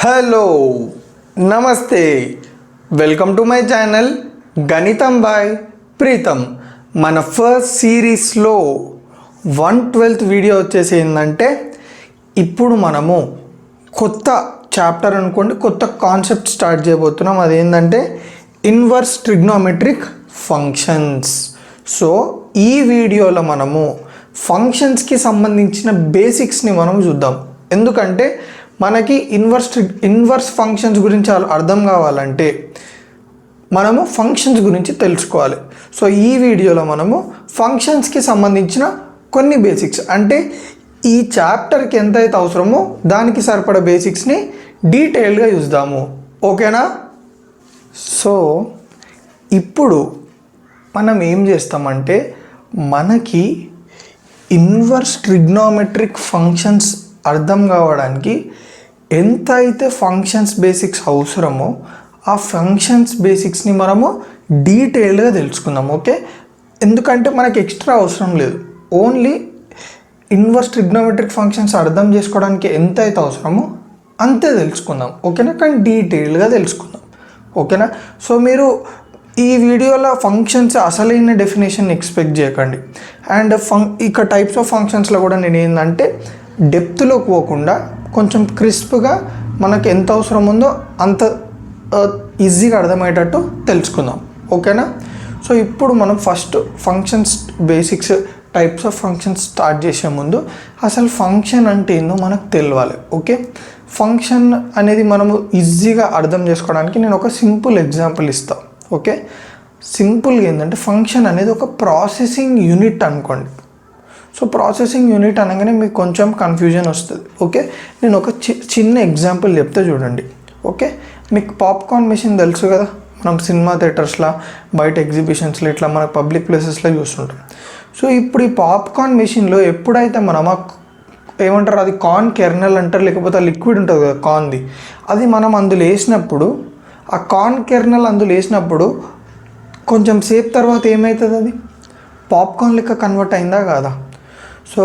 Hello నమస్తే welcome to my channel గణితం by Pritam. మన ఫస్ట్ సిరీస్లో 112th వీడియో వచ్చేసి ఏంటంటే ఇప్పుడు మనము కొత్త చాప్టర్ అనుకోండి, కొత్త కాన్సెప్ట్ స్టార్ట్ చేయబోతున్నాం. అదేంటంటే ఇన్వర్స్ ట్రిగ్నోమెట్రిక్ ఫంక్షన్స్. సో ఈ వీడియోలో మనము ఫంక్షన్స్కి సంబంధించిన బేసిక్స్ని మనం చూద్దాం. ఎందుకంటే మనకి ఇన్వర్స్ ఫంక్షన్స్ గురించి అర్థం కావాలంటే మనము ఫంక్షన్స్ గురించి తెలుసుకోవాలి. సో ఈ వీడియోలో మనము ఫంక్షన్స్కి సంబంధించిన కొన్ని బేసిక్స్, అంటే ఈ చాప్టర్కి ఎంతైతే అవసరమో దానికి సరిపడా బేసిక్స్ని డీటెయిల్గా చూద్దాము. ఓకేనా? సో ఇప్పుడు మనం ఏం చేస్తామంటే మనకి ఇన్వర్స్ ట్రిగ్నోమెట్రిక్ ఫంక్షన్స్ అర్థం కావడానికి ఎంత అయితే ఫంక్షన్స్ బేసిక్స్ అవసరమో ఆ ఫంక్షన్స్ బేసిక్స్ని మనము డీటెయిల్గా తెలుసుకుందాం. ఓకే? ఎందుకంటే మనకి ఎక్స్ట్రా అవసరం లేదు, ఓన్లీ ఇన్వర్స్ ట్రిగ్నోమెట్రిక్ ఫంక్షన్స్ అర్థం చేసుకోవడానికి ఎంత అయితే అవసరమో అంతే తెలుసుకుందాం. ఓకేనా? కానీ డీటెయిల్గా తెలుసుకుందాం. ఓకేనా? సో మీరు ఈ వీడియోలో ఫంక్షన్స్ అసలైన డెఫినేషన్ ఎక్స్పెక్ట్ చేయకండి. అండ్ ఇక టైప్స్ ఆఫ్ ఫంక్షన్స్లో కూడా నేను ఏంటంటే డెప్త్లోకి పోకుండా కొంచెం క్రిస్ప్గా మనకు ఎంత అవసరం ఉందో అంత ఈజీగా అర్థమయ్యేటట్టు తెలుసుకుందాం. ఓకేనా? సో ఇప్పుడు మనం first functions basics, types of functions start చేసే ముందు అసలు ఫంక్షన్ అంటే ఏందో మనకు తెలియాలి. ఓకే? ఫంక్షన్ అనేది మనము ఈజీగా అర్థం చేసుకోవడానికి నేను ఒక సింపుల్ ఎగ్జాంపుల్ ఇస్తాను. ఓకే? సింపుల్గా ఏంటంటే ఫంక్షన్ అనేది ఒక ప్రాసెసింగ్ యూనిట్ అనుకోండి. సో ప్రాసెసింగ్ యూనిట్ అనగానే మీకు కొంచెం కన్ఫ్యూజన్ వస్తుంది. ఓకే? నేను ఒక చిన్న ఎగ్జాంపుల్ చెప్తే చూడండి. ఓకే? మీకు పాప్కార్న్ మెషిన్ తెలుసు కదా, మనం సినిమా థియేటర్స్లో, బయట ఎగ్జిబిషన్స్లో, ఇట్లా మన పబ్లిక్ ప్లేసెస్లో చూస్తుంటాం. సో ఇప్పుడు ఈ పాప్కార్న్ మెషిన్లో ఎప్పుడైతే మనం ఏమంటారు, అది కార్న్ కెర్నల్ అంటారు, లేకపోతే లిక్విడ్ ఉంటుంది కదా కార్న్ది, అది మనం అందులో వేసినప్పుడు, ఆ కార్న్ కెర్నల్ అందులో వేసినప్పుడు కొంచెం సేపు తర్వాత ఏమవుతుంది, అది పాప్కార్న్ లెక్క కన్వర్ట్ అయిందా కాదా? సో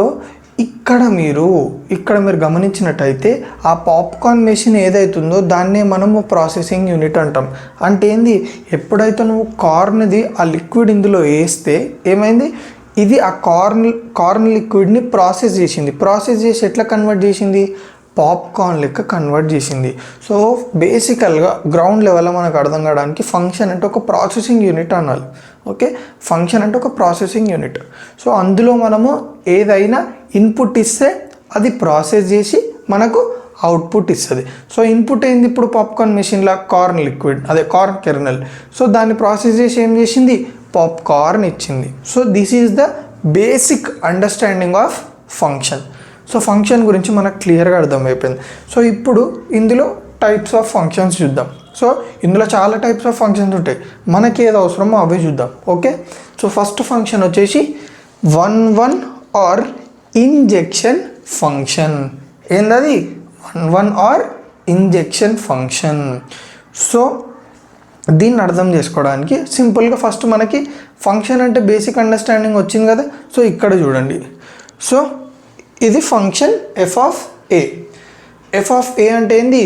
ఇక్కడ మీరు గమనించినట్టయితే ఆ పాప్కార్న్ మెషిన్ ఏదైతుందో దాన్నే మనము ప్రాసెసింగ్ యూనిట్ అంటాం. అంటే ఏంది, ఎప్పుడైతే నువ్వు కార్న్ది ఆ లిక్విడ్ ఇందులో వేస్తే ఏమైంది, ఇది ఆ కార్న్ లిక్విడ్ని ప్రాసెస్ చేసి ఎట్లా కన్వర్ట్ చేసింది, పాప్కార్న్ లెక్క కన్వర్ట్ చేసింది. సో బేసికల్గా గ్రౌండ్ లెవెల్లో మనకు అర్థం కావడానికి ఫంక్షన్ అంటే ఒక ప్రాసెసింగ్ యూనిట్ అనాలి. ఓకే? ఫంక్షన్ అంటే ఒక ప్రాసెసింగ్ యూనిట్. సో అందులో మనము ఏదైనా ఇన్పుట్ ఇస్తే అది ప్రాసెస్ చేసి మనకు అవుట్పుట్ ఇస్తుంది. సో ఇన్పుట్ ఏంది, ఇప్పుడు పాప్కార్న్ మెషిన్లో కార్న్ లిక్విడ్, అదే కార్న్ కెర్నల్. సో దాన్ని ప్రాసెస్ చేసి ఏం చేసింది, పాప్కార్న్ ఇచ్చింది. So this is the basic understanding of function. So function గురించి మనకు క్లియర్గా అర్థమైపోయింది. సో ఇప్పుడు ఇందులో టైప్స్ ఆఫ్ ఫంక్షన్స్ చూద్దాం. సో ఇందులో చాలా టైప్స్ ఆఫ్ ఫంక్షన్స్ ఉంటాయి, మనకి ఏది అవసరమో అవే చూద్దాం. ఓకే? సో ఫస్ట్ ఫంక్షన్ వచ్చేసి 1 ఆర్ ఇంజెక్షన్ ఫంక్షన్. ఏందది? 1 ఆర్ ఇంజెక్షన్ ఫంక్షన్. సో దీన్ని అర్థం చేసుకోవడానికి సింపుల్గా ఫస్ట్ మనకి ఫంక్షన్ అంటే బేసిక్ అండర్స్టాండింగ్ వచ్చింది కదా. సో ఇక్కడ చూడండి. సో ఇది ఫంక్షన్ ఎఫ్ ఆఫ్ ఏ అంటే ఏంది,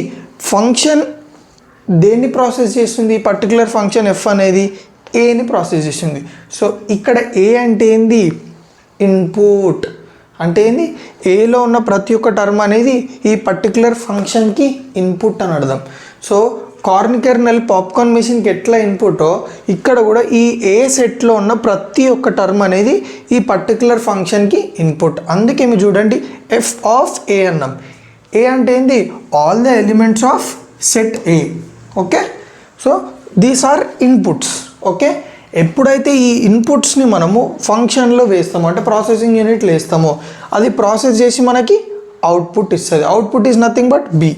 ఫంక్షన్ దేన్ని ప్రాసెస్ చేస్తుంది, పర్టికులర్ ఫంక్షన్ ఎఫ్ అనేది ఏని ప్రాసెస్ చేస్తుంది. సో ఇక్కడ ఏ అంటే ఏంది, ఇన్పుట్. అంటే ఏంది, ఏలో ఉన్న ప్రతి ఒక్క టర్మ్ అనేది ఈ పర్టికులర్ ఫంక్షన్కి ఇన్పుట్ అని అర్థం. సో కార్న్ కెర్నల్ పాప్కార్న్ మెషిన్కి ఎట్లా ఇన్పుటో ఇక్కడ కూడా ఈ ఏ సెట్లో ఉన్న ప్రతి ఒక్క టర్మ్ అనేది ఈ పర్టికులర్ ఫంక్షన్కి ఇన్పుట్. అందుకే మీరు చూడండి ఎఫ్ ఆఫ్ ఏ అన్నాం. ఏ అంటే ఏంది, all the elements of set A. Okay? So these are inputs. Okay? ఎప్పుడైతే ఈ ఇన్పుట్స్ని మనము ఫంక్షన్లో వేస్తామో, అంటే ప్రాసెసింగ్ యూనిట్లో వేస్తామో, అది ప్రాసెస్ చేసి మనకి అవుట్పుట్ ఇస్తుంది. Output is nothing but B.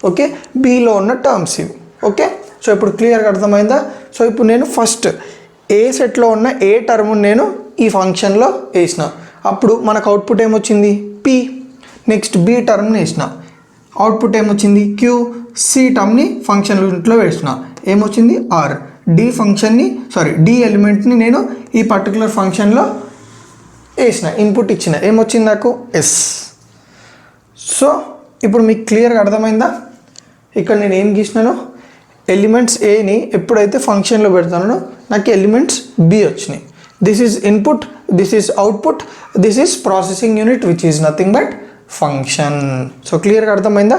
Okay? Below ఉన్న టర్మ్స్ ఇవి. ఓకే? సో ఇప్పుడు క్లియర్గా అర్థమైందా? సో ఇప్పుడు నేను ఫస్ట్ ఏ సెట్లో ఉన్న ఏ టర్మ్ నేను ఈ ఫంక్షన్లో వేసిన, అప్పుడు మనకు అవుట్పుట్ ఏమొచ్చింది, పి. నెక్స్ట్ బి టర్మ్ని వేసిన, అవుట్పుట్ ఏమొచ్చింది, క్యూ. సి టర్మ్ని ఫంక్షన్ యూనిట్లో వేసిన, ఏమొచ్చింది, ఆర్. డి ఎలిమెంట్ని నేను ఈ పర్టికులర్ ఫంక్షన్లో వేసిన, ఇన్పుట్ ఇచ్చిన, ఏమొచ్చింది నాకు, ఎస్. సో ఇప్పుడు మీకు క్లియర్గా అర్థమైందా? ఇక్కడ నేను ఏం గీసినాను, ఎలిమెంట్స్ ఏని ఎప్పుడైతే ఫంక్షన్లో పెడతానో నాకు ఎలిమెంట్స్ బి వచ్చినాయి. This is input, this is output, this is processing unit which is nothing but function. So క్లియర్గా అర్థమైందా?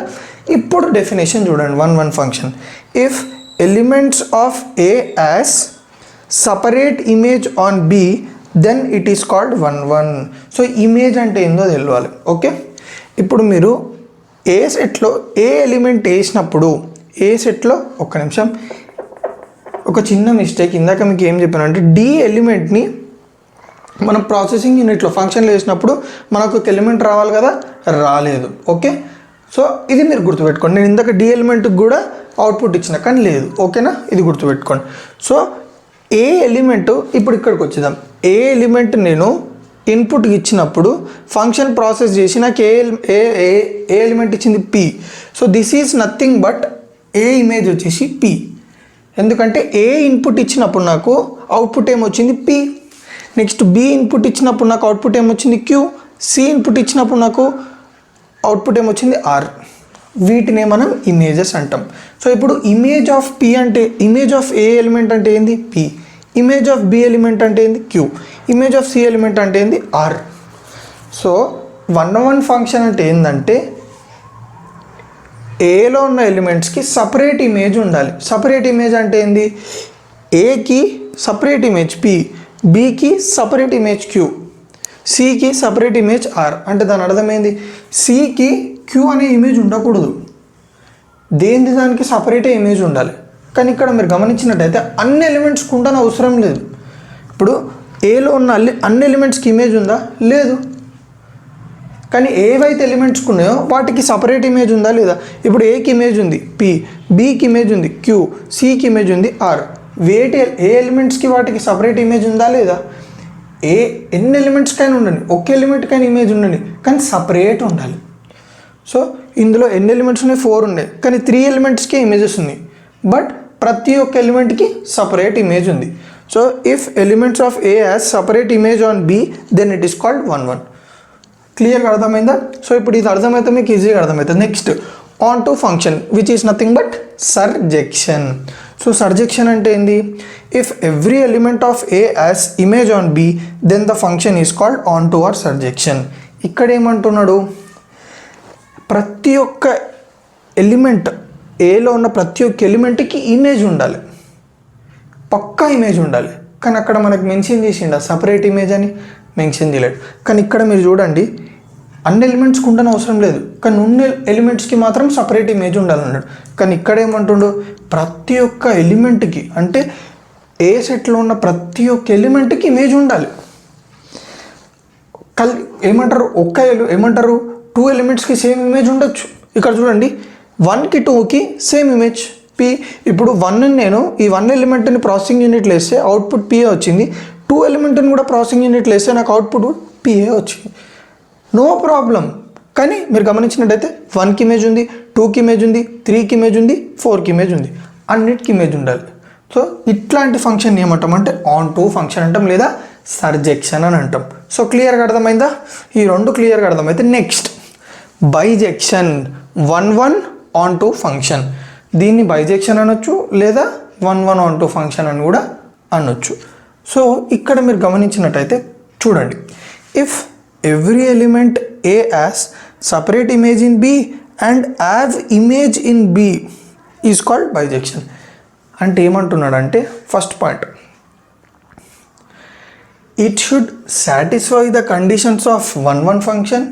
ఇప్పుడు డెఫినేషన్ చూడండి. 1 function. If elements of A as separate image on B then it is called 1. So image అంటే ఏందో తెలియాలి. Okay, ఇప్పుడు మీరు ఏ సెట్లో ఏ ఎలిమెంట్ వేసినప్పుడు, ఏ సెట్లో ఒక్క నిమిషం, ఒక చిన్న మిస్టేక్. ఇందాక మీకు ఏం చెప్పాను అంటే డి ఎలిమెంట్ని మనం ప్రాసెసింగ్ యూనిట్లో ఫంక్షన్లో వేసినప్పుడు మనకు ఒక ఎలిమెంట్ రావాలి కదా, రాలేదు. ఓకే, సో ఇది మీరు గుర్తుపెట్టుకోండి. నేను ఇందాక డి ఎలిమెంట్కి కూడా అవుట్పుట్ ఇచ్చిన కానీ లేదు. ఓకేనా, ఇది గుర్తుపెట్టుకోండి. సో ఏ ఎలిమెంట్, ఇప్పుడు ఇక్కడికి వచ్చేద్దాం. ఏ ఎలిమెంట్ నేను ఇన్పుట్కి ఇచ్చినప్పుడు ఫంక్షన్ ప్రాసెస్ చేసి నాకు ఏ ఎలిమెంట్ ఇచ్చింది P. So this is nothing but A image వచ్చేసి పి. ఎందుకంటే ఏ ఇన్పుట్ ఇచ్చినప్పుడు నాకు అవుట్పుట్ ఏమొచ్చింది పి. నెక్స్ట్ బి ఇన్పుట్ ఇచ్చినప్పుడు నాకు అవుట్పుట్ ఏమొచ్చింది క్యూ. సి ఇన్పుట్ ఇచ్చినప్పుడు నాకు అవుట్పుట్ ఏమొచ్చింది ఆర్. వీటినే మనం ఇమేజెస్ అంటాం. సో ఇప్పుడు ఇమేజ్ ఆఫ్ పి అంటే, ఇమేజ్ ఆఫ్ ఏ ఎలిమెంట్ అంటే ఏంది P, image of B element అంటే ఏంది Q, image of C element అంటే ఏంది ఆర్. సో 1 ఫంక్షన్ అంటే ఏంటంటే ఏలో ఉన్న ఎలిమెంట్స్కి సపరేట్ ఇమేజ్ ఉండాలి. సపరేట్ ఇమేజ్ అంటే ఏంది, ఏకి సపరేట్ ఇమేజ్ పి, బికి సపరేట్ ఇమేజ్ క్యూ, సికి సపరేట్ ఇమేజ్ ఆర్. అంటే దాని అర్థమైంది, సికి క్యూ అనే ఇమేజ్ ఉండకూడదు, దేనిది దానికి సపరేటే ఇమేజ్ ఉండాలి. కానీ ఇక్కడ మీరు గమనించినట్టయితే అన్ని ఎలిమెంట్స్కి ఉండని అవసరం లేదు. ఇప్పుడు ఏలో ఉన్న అన్ని ఎలిమెంట్స్కి ఇమేజ్ ఉందా, లేదు. కానీ ఏవైతే ఎలిమెంట్స్కి ఉన్నాయో వాటికి సపరేట్ ఇమేజ్ ఉందా లేదా. ఇప్పుడు ఏకి ఇమేజ్ ఉంది పి, బికి ఇమేజ్ ఉంది క్యూ, సికి ఇమేజ్ ఉంది ఆర్. ఏ ఎలిమెంట్స్కి వాటికి సపరేట్ ఇమేజ్ ఉందా లేదా. ఎన్ని ఎలిమెంట్స్కైనా ఉండండి, ఒక్క ఎలిమెంట్కైనా ఇమేజ్ ఉండండి, కానీ సపరేట్ ఉండాలి. సో ఇందులో ఎన్ని ఎలిమెంట్స్ ఉన్నాయి, 4 ఉన్నాయి, కానీ 3 ఎలిమెంట్స్కే ఇమేజెస్ ఉన్నాయి, బట్ ప్రతి ఒక్క ఎలిమెంట్కి సపరేట్ ఇమేజ్ ఉంది. So if elements of A has separate image on B then it is called 1. క్లియర్గా అర్థమైందా? సో ఇప్పుడు ఇది అర్థమైతే మీకు ఈజీగా అర్థమవుతుంది. Next onto function which is nothing but surjection. So surjection అంటే ఏంది, if every element of A has image on B then the function is called onto or surjection. ఇక్కడ ఏమంటున్నాడు, ప్రతి ఒక్క ఎలిమెంట్, ఏలో ఉన్న ప్రతి ఒక్క ఎలిమెంట్కి ఇమేజ్ ఉండాలి, పక్కా ఇమేజ్ ఉండాలి. కానీ అక్కడ మనకు మెన్షన్ చేసిండ సపరేట్ ఇమేజ్ అని మెన్షన్ చేయలేడు. కానీ ఇక్కడ మీరు చూడండి, అన్ని ఎలిమెంట్స్కి ఉండని అవసరం లేదు, కానీ ఉన్న ఎలిమెంట్స్కి మాత్రం సపరేట్ ఇమేజ్ ఉండాలన్నాడు. కానీ ఇక్కడ ఏమంటుండు, ప్రతి ఒక్క ఎలిమెంట్కి, అంటే ఏ సెట్లో ఉన్న ప్రతి ఒక్క ఎలిమెంట్కి ఇమేజ్ ఉండాలి. ఏమంటారు, ఏమంటారు 2 ఎలిమెంట్స్కి సేమ్ ఇమేజ్ ఉండొచ్చు. ఇక్కడ చూడండి 1కి 2కి సేమ్ ఇమేజ్ పి. ఇప్పుడు 1 నేను ఈ 1 ఎలిమెంట్ని ప్రాసెసింగ్ యూనిట్లో వేస్తే అవుట్పుట్ పిఏ వచ్చింది, 2 ఎలిమెంట్ని కూడా ప్రాసెసింగ్ యూనిట్లో వేస్తే నాకు అవుట్పుట్ పిఏ వచ్చింది, నో ప్రాబ్లం. కానీ మీరు గమనించినట్టయితే 1కి ఇమేజ్ ఉంది, 2కి ఇమేజ్ ఉంది, 3కి ఇమేజ్ ఉంది, 4కి ఇమేజ్ ఉంది, అన్నిటికి ఇమేజ్ ఉండాలి. సో ఇట్లాంటి ఫంక్షన్ ఏమంటాం అంటే ఆన్ టు ఫంక్షన్ అంటాం, లేదా సర్జెక్షన్ అని అంటాం. సో క్లియర్గా అర్థమైందా? ఈ 2 క్లియర్గా అర్థమైతే next bisection. 1 on to function, దీన్ని బైజెక్షన్ అనొచ్చు, లేదా 1 ఆన్ టు ఫంక్షన్ అని కూడా అనొచ్చు. సో ఇక్కడ మీరు గమనించినట్టయితే చూడండి, if every element A has separate image in B and every image in B is called bijection. అంటే ఏమంటున్నాడంటే, first point, it should satisfy the conditions of 1 function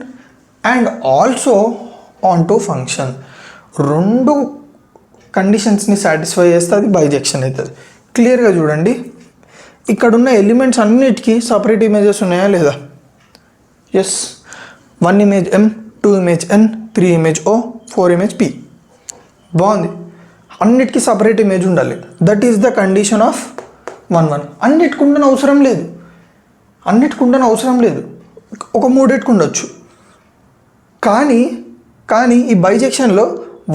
and also onto function. 2 కండిషన్స్ని satisfy చేస్తే అది bisection అవుతుంది. క్లియర్గా చూడండి, ఇక్కడున్న elements అన్నిటికీ separate images ఉన్నాయా లేదా. Yes, 1 image M, 2 image N, 3 image O, 4 image P. బాగుంది, అన్నిటికీ సపరేట్ ఇమేజ్ ఉండాలి. That is the condition of 1. అన్నిటికి ఉండని అవసరం లేదు, ఒక 3 ఉండొచ్చు. కానీ ఈ బైజెక్షన్లో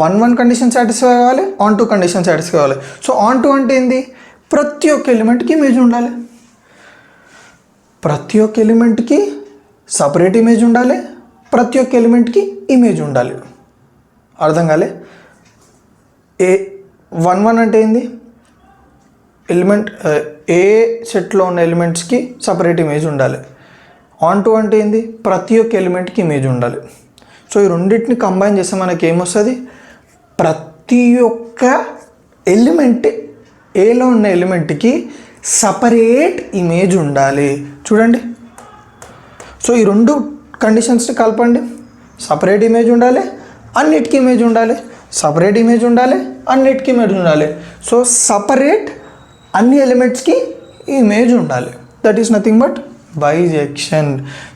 1 కండిషన్ సాటిస్ఫై అవ్వాలి, ఆన్ టు కండిషన్ సాటిస్ఫై అవ్వాలి. సో ఆన్ టు అంటే ఏంది, ప్రతి ఒక్క ఎలిమెంట్కి ఇమేజ్ ఉండాలి, ప్రతి ఒక్క ఎలిమెంట్కి సపరేట్ ఇమేజ్ ఉండాలి, ప్రతి ఒక్క ఎలిమెంట్కి ఇమేజ్ ఉండాలి. అర్థం కాలే? ఏ 1 1 అంటే ఏంది, ఎలిమెంట్ ఏ సెట్లో ఉన్న ఎలిమెంట్స్కి సపరేట్ ఇమేజ్ ఉండాలి. ఆన్ టు అంటే ఏంది, ప్రతి ఒక్క ఎలిమెంట్కి ఇమేజ్ ఉండాలి. సో ఈ రెండింటిని కంబైన్ చేస్తే మనకి ఏమొస్తుంది, ప్రతి ఒక్క ఎలిమెంట్, ఏలో ఉన్న ఎలిమెంట్కి సపరేట్ ఇమేజ్ ఉండాలి. చూడండి, సో ఈ రెండు కండిషన్స్ని కలపండి. సపరేట్ ఇమేజ్ ఉండాలి, అన్నిటికీ ఇమేజ్ ఉండాలి. సపరేట్ ఇమేజ్ ఉండాలి, అన్నిటికీ ఇమేజ్ ఉండాలి. సో సపరేట్ అన్ని ఎలిమెంట్స్కి ఇమేజ్ ఉండాలి. That is nothing but bisection.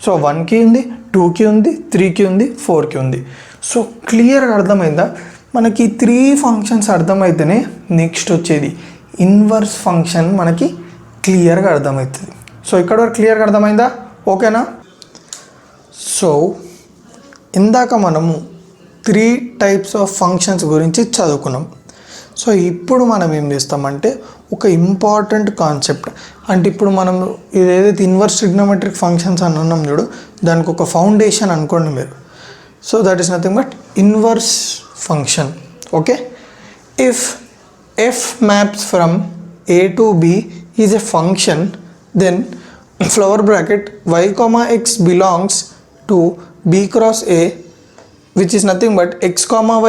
So 1కి ఉంది, 2కి ఉంది, 3కి ఉంది, 4కి ఉంది. సో క్లియర్గా అర్థమైందా? మనకి 3 ఫంక్షన్స్ అర్థమైతేనే నెక్స్ట్ వచ్చేది ఇన్వర్స్ ఫంక్షన్ మనకి క్లియర్గా అర్థమవుతుంది. సో ఇక్కడ వరకు క్లియర్గా అర్థమైందా? ఓకేనా? సో ఇందాక మనము 3 టైప్స్ ఆఫ్ ఫంక్షన్స్ గురించి చదువుకున్నాం. సో ఇప్పుడు మనం ఏం చేస్తామంటే ఒక ఇంపార్టెంట్ కాన్సెప్ట్, అంటే ఇప్పుడు మనం ఏదైతే ఇన్వర్స్ ట్రిగ్నోమెట్రిక్ ఫంక్షన్స్ అని అన్నాం చూడు, దానికి ఒక ఫౌండేషన్ అనుకోండి మీరు. So that is nothing but inverse function. Okay, if F maps from A to B is a function, then flower bracket y, x belongs to b cross a, which is nothing but x,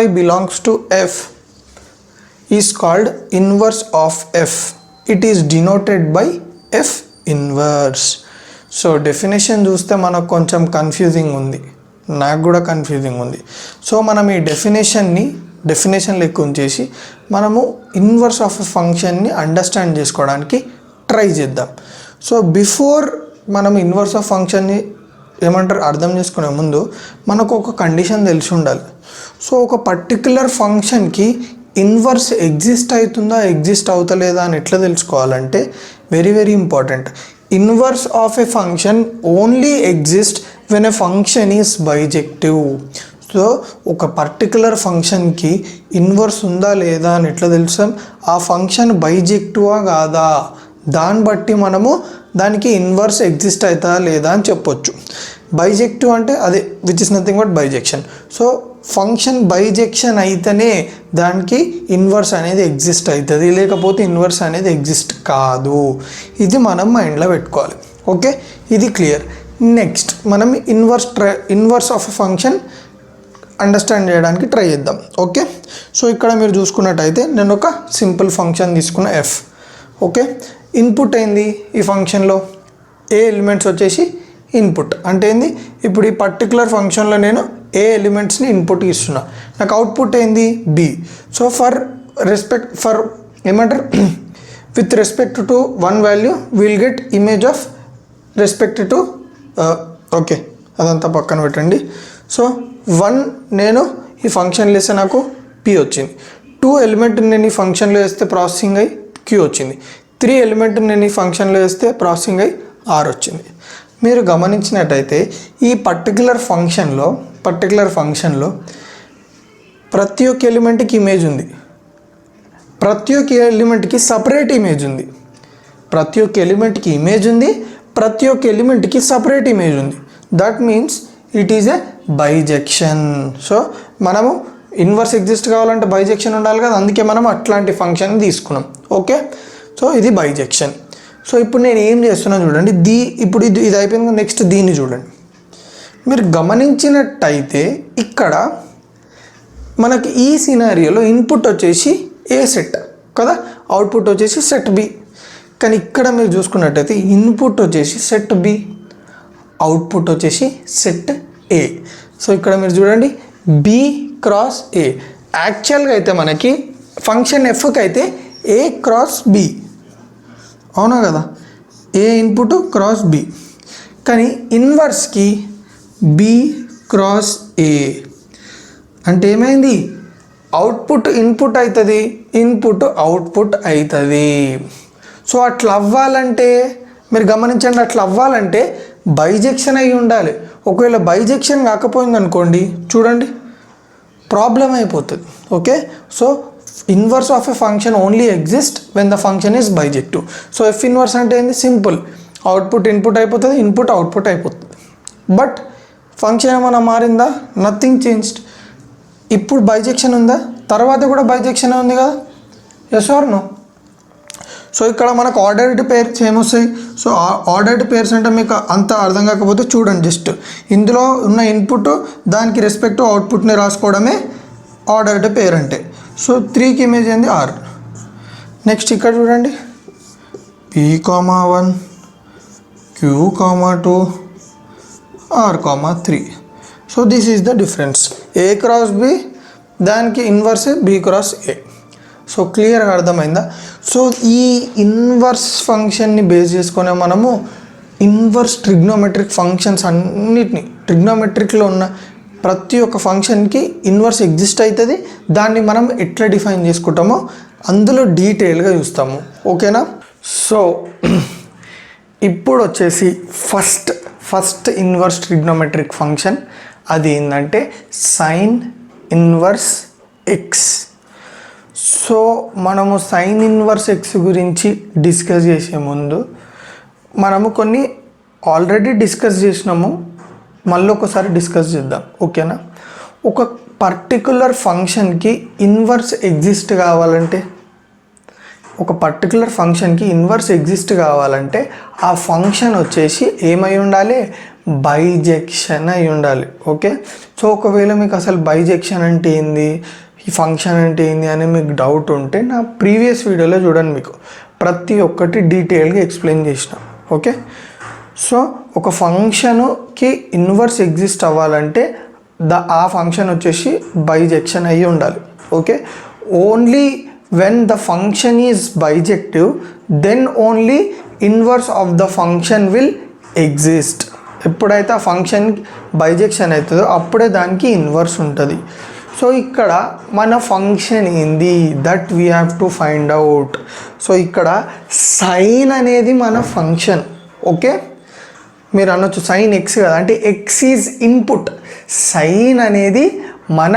y belongs to f, is called inverse of f. It is denoted by f inverse. So definition చూస్తే మనకు కొంచెం confusing ఉంది, నాకు కూడా confusing ఉంది. So మనం ఈ definition లెక్క ఉంచేసి మనము ఇన్వర్స్ ఆఫ్ ఎ ఫంక్షన్ని అండర్స్టాండ్ చేసుకోవడానికి ట్రై చేద్దాం. సో బిఫోర్ మనం ఇన్వర్స్ ఆఫ్ ఫంక్షన్ని ఏమంటారు అర్థం చేసుకునే ముందు మనకు ఒక కండిషన్ తెలిసి ఉండాలి. సో ఒక పర్టిక్యులర్ ఫంక్షన్కి ఇన్వర్స్ ఎగ్జిస్ట్ అవుతుందా ఎగ్జిస్ట్ అవుతలేదా అని ఎట్లా తెలుసుకోవాలంటే very very important. Inverse of a function only exist when a function is bijective. So ఒక పర్టికులర్ ఫంక్షన్కి ఇన్వర్స్ ఉందా లేదా అని ఎట్లా తెలుసాం, ఆ ఫంక్షన్ బైజెక్టివా కాదా దాన్ని బట్టి మనము దానికి ఇన్వర్స్ ఎగ్జిస్ట్ అవుతుందా లేదా అని చెప్పొచ్చు. బైజెక్టివ్ అంటే అదే which is nothing but bisection. So function bisection అయితేనే దానికి ఇన్వర్స్ అనేది ఎగ్జిస్ట్ అవుతుంది, లేకపోతే ఇన్వర్స్ అనేది ఎగ్జిస్ట్ కాదు. ఇది మనం మైండ్లో పెట్టుకోవాలి. ఓకే, ఇది క్లియర్. నెక్స్ట్ మనం inverse of a function understand చేయడానికి ట్రై చేద్దాం. ఓకే, సో ఇక్కడ మీరు చూసుకున్నట్టయితే నేను ఒక సింపుల్ ఫంక్షన్ తీసుకున్న ఎఫ్. ఓకే, ఇన్పుట్ ఏంది ఈ ఫంక్షన్లో, ఏ ఎలిమెంట్స్ వచ్చేసి ఇన్పుట్ అంటే ఏంది, ఇప్పుడు ఈ పర్టికులర్ ఫంక్షన్లో నేను ఏ ఎలిమెంట్స్ని ఇన్పుట్ ఇస్తున్నా, నాకు అవుట్పుట్ ఏంది బి. సో ఫర్ ఏమంటారు with respect to 1 value will get image of respect to okay అదంతా పక్కన పెట్టండి. సో 1 నేను ఈ ఫంక్షన్లో వేస్తే నాకు పి వచ్చింది. 2 ఎలిమెంట్ నేను ఈ ఫంక్షన్లో వేస్తే ప్రాసెసింగ్ అయ్యి క్యూ వచ్చింది. 3 ఎలిమెంట్ నేను ఈ ఫంక్షన్లో వేస్తే ప్రాసెసింగ్ అయ్యి ఆర్ వచ్చింది. మీరు గమనించినట్టయితే ఈ పర్టికులర్ ఫంక్షన్లో ప్రతి ఒక్క ఎలిమెంట్కి ఇమేజ్ ఉంది, ప్రతి ఒక్క ఎలిమెంట్కి సపరేట్ ఇమేజ్ ఉంది, ప్రతి ఒక్క ఎలిమెంట్కి ఇమేజ్ ఉంది, ప్రతి ఒక్క ఎలిమెంట్కి సపరేట్ ఇమేజ్ ఉంది. That means it is a bisection. So మనము ఇన్వర్స్ ఎగ్జిస్ట్ కావాలంటే బైజెక్షన్ ఉండాలి కదా, అందుకే మనం అట్లాంటి ఫంక్షన్ తీసుకున్నాం. ఓకే, సో ఇది బైజెక్షన్. సో ఇప్పుడు నేను ఏం చేస్తున్నాను చూడండి, ఇప్పుడు ఇది అయిపోయింది. నెక్స్ట్ దీన్ని చూడండి. మీరు గమనించినట్టయితే ఇక్కడ మనకి ఈ సినారియోలో ఇన్పుట్ వచ్చేసి ఏ సెట్ కదా, అవుట్పుట్ వచ్చేసి సెట్ బి. కానీ ఇక్కడ మీరు చూసుకున్నట్టయితే ఇన్పుట్ వచ్చేసి సెట్ బి, అవుట్పుట్ వచ్చేసి సెట్ ఏ. సో ఇక్కడ మీరు చూడండి బి క్రాస్ ఏ. యాక్చువల్గా అయితే మనకి ఫంక్షన్ ఎఫ్కి అయితే ఏ క్రాస్ బి, అవునా కదా, ఏ ఇన్పుట్ క్రాస్ బి. కానీ ఇన్వర్స్కి బి క్రాస్ ఏ అంటే ఏమైంది, అవుట్పుట్ ఇన్పుట్ అవుతుంది, ఇన్పుట్ అవుట్పుట్ అవుతుంది. సో అట్లా అవ్వాలంటే మీరు గమనించండి, అట్లా అవ్వాలంటే బైజెక్షన్ అయి ఉండాలి. ఒకవేళ బైజెక్షన్ కాకపోయింది అనుకోండి, చూడండి ప్రాబ్లం అయిపోతుంది. Okay, so inverse of a function only exist when the function is bijective. So F inverse అంటే ఏంది, సింపుల్, అవుట్పుట్ ఇన్పుట్ అయిపోతుంది, ఇన్పుట్ అవుట్పుట్ అయిపోతుంది. బట్ ఫంక్షన్ ఏమైనా మారిందా, నథింగ్ చేంజ్డ్. ఇప్పుడు బైజెక్షన్ ఉందా, తర్వాత కూడా బైజెక్షన్ ఉంది కదా, ఎస్ ఆర్ నో? సో ఇక్కడ మనకు ఆర్డర్డ్ పేర్స్ ఏమొస్తాయి? సో ఆర్డర్డ్ పేర్స్ అంటే మీకు అంత అర్థం కాకపోతే చూడండి, జస్ట్ ఇందులో ఉన్న ఇన్పుట్ దానికి రెస్పెక్ట్ అవుట్పుట్ని రాసుకోవడమే ఆర్డర్డ్ పేర్ అంటే. సో 3కి ఇమేజ్ ఏంది ఆర్. నెక్స్ట్ ఇక్కడ చూడండి, P,1 Q,2 R,3. So this is the difference. A cross B దానికి inverse B cross A. So క్లియర్గా అర్థమైందా? సో ఈ ఇన్వర్స్ ఫంక్షన్ని బేస్ చేసుకునే మనము ఇన్వర్స్ ట్రిగ్నోమెట్రిక్ ఫంక్షన్స్ అన్నిటినీ, ట్రిగ్నోమెట్రిక్లో ఉన్న ప్రతి ఒక్క ఫంక్షన్కి ఇన్వర్స్ ఎగ్జిస్ట్ అవుతుంది. దాన్ని మనం ఎట్లా డిఫైన్ చేసుకుంటామో అందులో డీటెయిల్గా చూస్తాము. ఓకేనా? సో ఇప్పుడు వచ్చేసి ఫస్ట్ ఇన్వర్స్ ట్రిగ్నోమెట్రిక్ ఫంక్షన్ అది ఏంటంటే సైన్ ఇన్వర్స్ ఎక్స్. సో మనము సైన్ ఇన్వర్స్ ఎక్స్ గురించి డిస్కస్ చేసే ముందు మనము కొన్ని ఆల్రెడీ డిస్కస్ చేసినాము, మళ్ళీ ఒకసారి డిస్కస్ చేద్దాం. ఓకేనా? ఒక పర్టికులర్ ఫంక్షన్కి ఇన్వర్స్ ఎగ్జిస్ట్ కావాలంటే, ఆ ఫంక్షన్ వచ్చేసి ఏమై ఉండాలి? బైజెక్షన్ అయి ఉండాలి. ఓకే? సో ఒకవేళ మీకు అసలు బైజెక్షన్ అంటే ఏంది, ఈ ఫంక్షన్ అంటే ఏంది అని మీకు డౌట్ ఉంటే నా ప్రీవియస్ వీడియోలో చూడండి, మీకు ప్రతి ఒక్కటి డీటెయిల్గా ఎక్స్ప్లెయిన్ చేసిన. ఓకే? సో ఒక ఫంక్షన్కి ఇన్వర్స్ ఎగ్జిస్ట్ అవ్వాలంటే ఆ ఫంక్షన్ వచ్చేసి బైజెక్షన్ అయ్యి ఉండాలి. Okay? Only when the function is bijective, then only inverse of the function will exist. ఎప్పుడైతే ఆ ఫంక్షన్ బైజెక్షన్ అవుతుందో అప్పుడే దానికి ఇన్వర్స్ ఉంటుంది. సో ఇక్కడ మన ఫంక్షన్ ఏంది, that we have to find out. So ఇక్కడ సైన్ అనేది మన ఫంక్షన్. ఓకే? మీరు అనొచ్చు సైన్ ఎక్స్ కదా అంటే, ఎక్స్ ఈజ్ ఇన్పుట్, సైన్ అనేది మన